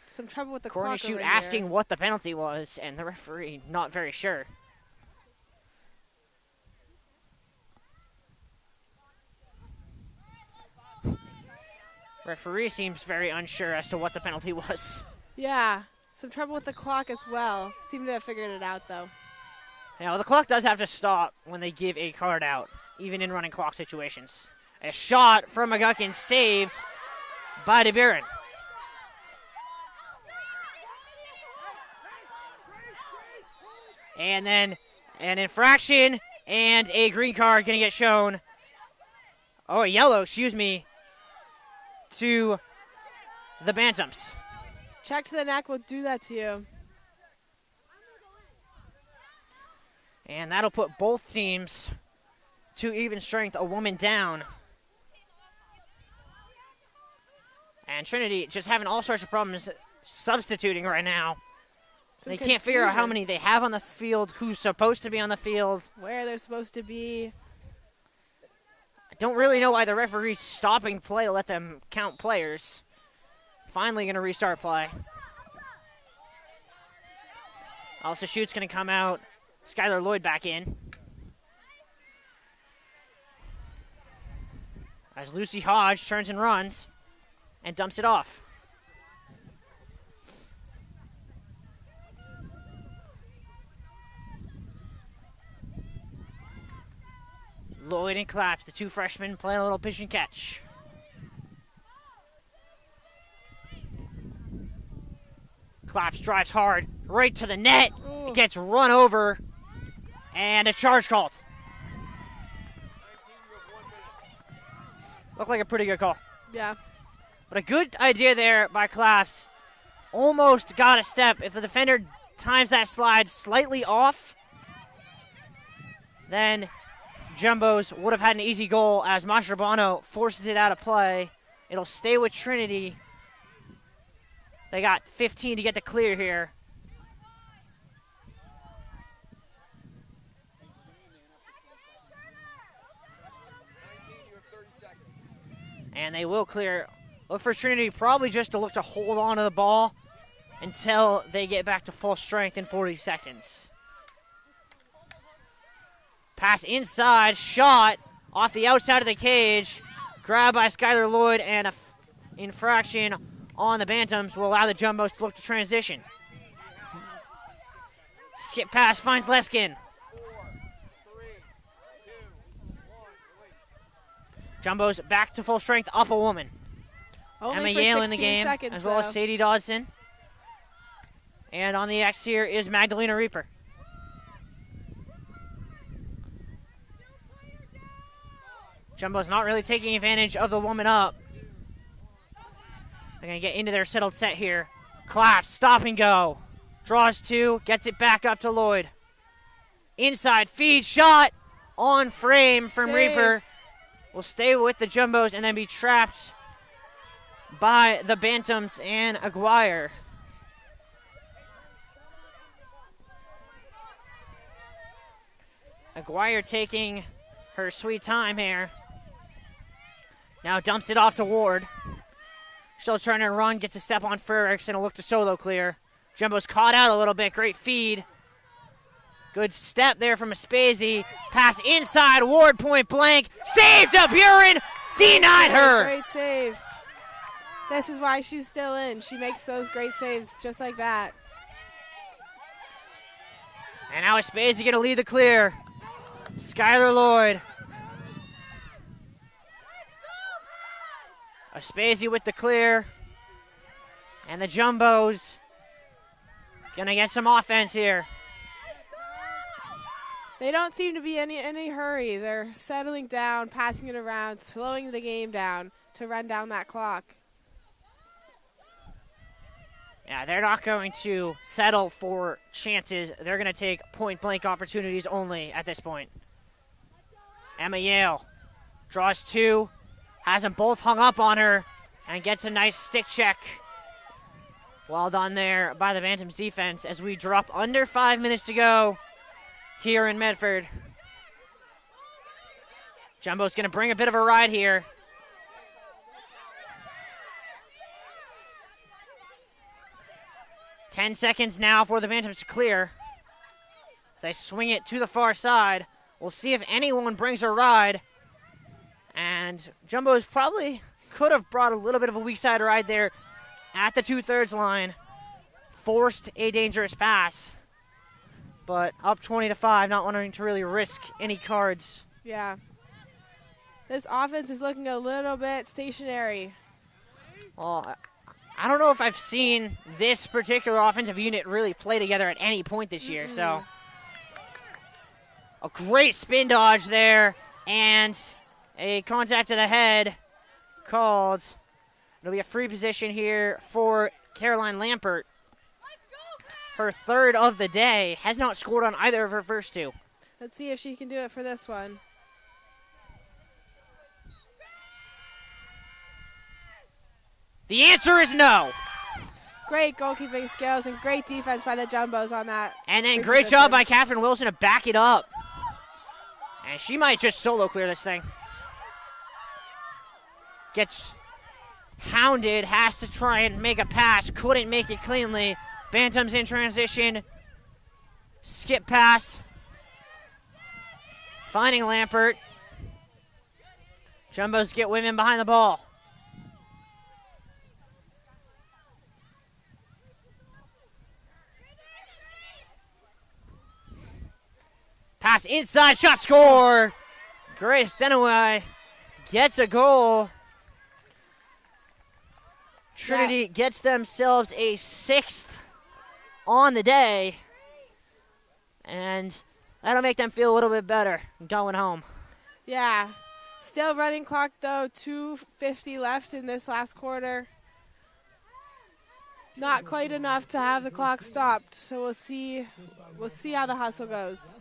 Some trouble with the clock over Shoot here. asking what the penalty was, and the referee not very sure. Referee seems very unsure as to what the penalty was. Yeah, some trouble with the clock as well. Seem to have figured it out, though. Now, the clock does have to stop when they give a card out, even in running clock situations. A shot from McGuckin saved by DeBuren. And then an infraction and a green card going to get shown. Oh, a yellow, excuse me, to the Bantams. Check to the neck will do that to you. And that'll put both teams to even strength, a woman down. And Trinity just having all sorts of problems substituting right now. They can't figure out how many they have on the field, who's supposed to be on the field. Where they're supposed to be. I don't really know why the referee's stopping play to let them count players. Finally going to restart play. Also, Shoot's going to come out. Skylar Lloyd back in. As Lucy Hodge turns and runs and dumps it off. Lloyd and Claps, the two freshmen, playing a little pitch and catch. Claps drives hard, right to the net. It gets run over, and a charge called. Looked like a pretty good call. Yeah. But a good idea there by Claps. Almost got a step. If the defender times that slide slightly off, then Jumbos would have had an easy goal as Mastrobuono forces it out of play. It'll stay with Trinity. They got 15 to get the clear here. And they will clear. Look for Trinity probably just to look to hold on to the ball until they get back to full strength in 40 seconds. Pass inside, shot off the outside of the cage. Grabbed by Skylar Lloyd, and an infraction on the Bantams will allow the Jumbos to look to transition. Skip pass finds Leskin. Jumbo's back to full strength, up a woman. Only Emma for Yale 16 in the game, seconds, as well as though. Sadie Dodson. And on the X here is Magdalena Reaper. Jumbo's not really taking advantage of the woman up. They're going to get into their settled set here. Claps, stop and go. Draws 2, gets it back up to Lloyd. Inside feed, shot on frame from Save. Reaper. Will stay with the Jumbos and then be trapped by the Bantams and Aguirre. Aguirre taking her sweet time here. Now dumps it off to Ward. Still trying to run, gets a step on Frericks and a look to solo clear. Jumbo's caught out a little bit, great feed. Good step there from Aspesi. Pass inside, Ward point blank. Save to Buren, denied her. Great save. This is why she's still in. She makes those great saves just like that. And now Aspesi going to lead the clear. Skylar Lloyd. Aspesi with the clear. And the Jumbos going to get some offense here. They don't seem to be in any hurry. They're settling down, passing it around, slowing the game down to run down that clock. Yeah, they're not going to settle for chances. They're going to take point-blank opportunities only at this point. Emma Yale draws 2, has them both hung up on her, and gets a nice stick check. Well done there by the Bantams defense as we drop under 5 minutes to go here in Medford. Jumbo's going to bring a bit of a ride here. Ten seconds now for the Bantams to clear. They swing it to the far side. We'll see if anyone brings a ride. And Jumbo's probably could have brought a little bit of a weak side ride there at the 2/3 line. Forced a dangerous pass. But up 20-5, not wanting to really risk any cards. Yeah. This offense is looking a little bit stationary. Well, I don't know if I've seen this particular offensive unit really play together at any point this year. So a great spin dodge there and a contact to the head called. It'll be a free position here for Caroline Lampert. Her 3rd of the day, has not scored on either of her first 2. Let's see if she can do it for this one. The answer is no. Great goalkeeping skills and great defense by the Jumbos on that. And then free great position. job by Catherine Wilson to back it up. And she might just solo clear this thing. Gets hounded, has to try and make a pass, couldn't make it cleanly. Bantams in transition. Skip pass. Finding Lampert. Jumbos get women behind the ball. Pass inside, shot, score. Grace Denaway gets a goal. Trinity gets themselves a 6th on the day. And that'll make them feel a little bit better going home. Yeah. Still running clock, though. 2:50 left in this last quarter. Not quite enough to have the clock stopped. So we'll see how the hustle goes.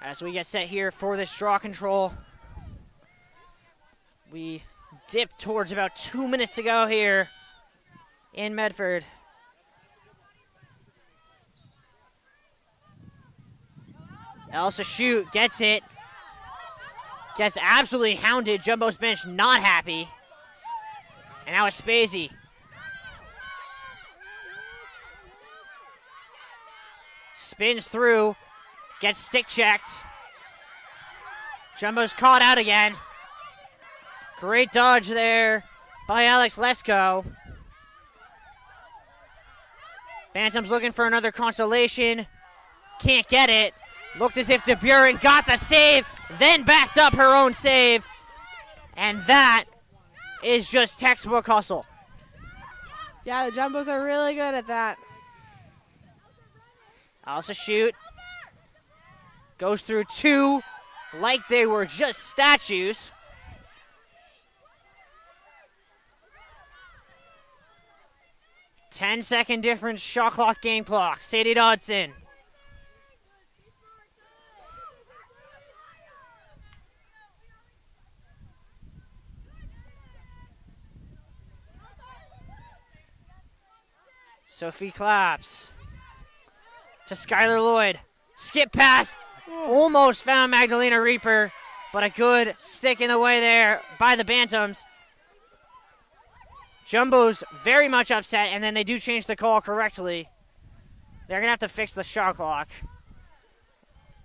As we get set here for this draw control, we dip towards about 2 minutes to go here in Medford. Elsa Shoot gets it. Gets absolutely hounded. Jumbo's bench not happy. And now it's Spazey. Spins through. Gets stick checked. Jumbo's caught out again. Great dodge there by Alex Lesko. Bantams looking for another consolation. Can't get it. Looked as if DeBuren got the save, then backed up her own save. And that is just textbook hustle. Yeah, the Jumbos are really good at that. Also shoot. Goes through two like they were just statues. Ten-second difference, shot clock, game clock. Sadie Dodson. Sophie Claps to Skylar Lloyd. Skip pass. Almost found Magdalena Reaper, but a good stick in the way there by the Bantams. Jumbo's very much upset, and then they do change the call correctly. They're going to have to fix the shot clock.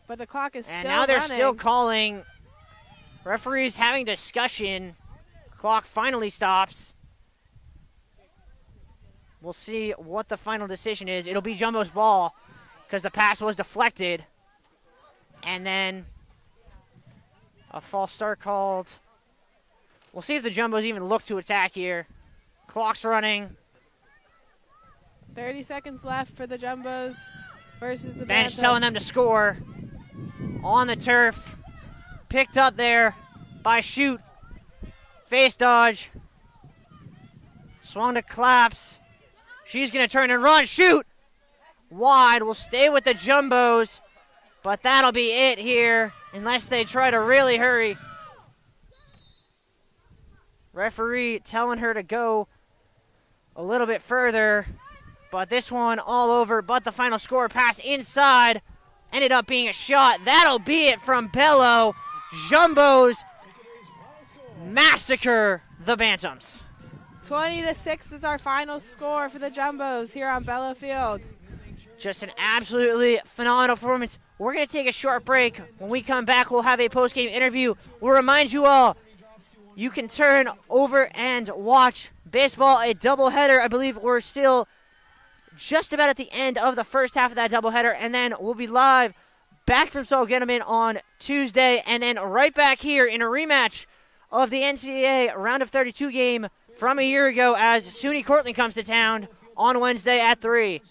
But the clock is still And now they're running. still calling. Referees having discussion. Clock finally stops. We'll see what the final decision is. It'll be Jumbo's ball because the pass was deflected. And then a false start called. We'll see if the Jumbos even look to attack here. Clock's running. 30 seconds left for the Jumbos versus the Bench Bantams. telling them to score on the turf. Picked up there by Shoot. Face dodge. Swung to Claps. She's going to turn and run. Shoot! Wide. Will stay with the Jumbos. But that'll be it here unless they try to really hurry. Referee telling her to go a little bit further. But this one all over. But the final score pass inside ended up being a shot. That'll be it from Bello. Jumbos massacre the Bantams. 20-6 is our final score for the Jumbos here on Bello Field. Just an absolutely phenomenal performance. We're going to take a short break. When we come back, we'll have a post-game interview. We'll remind you all, you can turn over and watch baseball, a doubleheader. I believe we're still just about at the end of the first half of that doubleheader, and then we'll be live back from Saul Getterman on Tuesday, and then right back here in a rematch of the NCAA Round of 32 game from a year ago as SUNY Cortland comes to town on Wednesday at 3.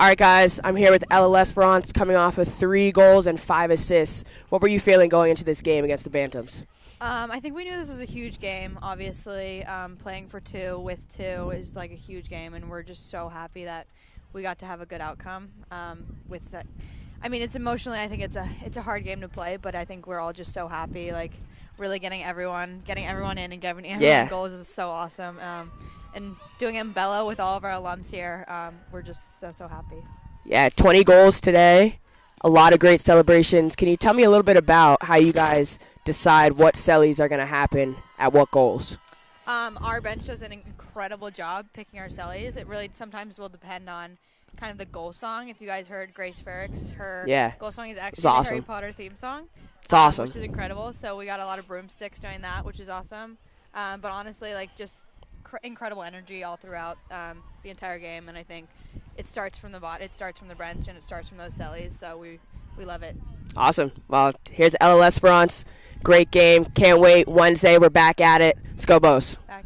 All right, guys, I'm here with Ella Lesperance coming off of 3 goals and 5 assists. What were you feeling going into this game against the Bantams? I think we knew this was a huge game, obviously. Playing for 2 with 2 is like a huge game, and we're just so happy that we got to have a good outcome with that. I mean, it's emotionally, I think it's a hard game to play, but I think we're all just so happy, like really getting everyone in and getting everyone goals is so awesome. And doing it in Bella with all of our alums here, we're just so happy. Yeah, 20 goals today, a lot of great celebrations. Can you tell me a little bit about how you guys decide what sellies are going to happen at what goals? Our bench does an incredible job picking our sellies. It really sometimes will depend on kind of the goal song. If you guys heard Grace Ferrick's, her goal song is actually the Harry Potter theme song. It's awesome. Which is incredible. So we got a lot of broomsticks doing that, which is awesome. But honestly, like just incredible energy all throughout the entire game, and I think it starts from the it starts from the bench, and it starts from those sellies, so we love it. Awesome. Well, here's Ella Lesperance. Great game. Can't wait. Wednesday, we're back at it. Let's go, Bows. Back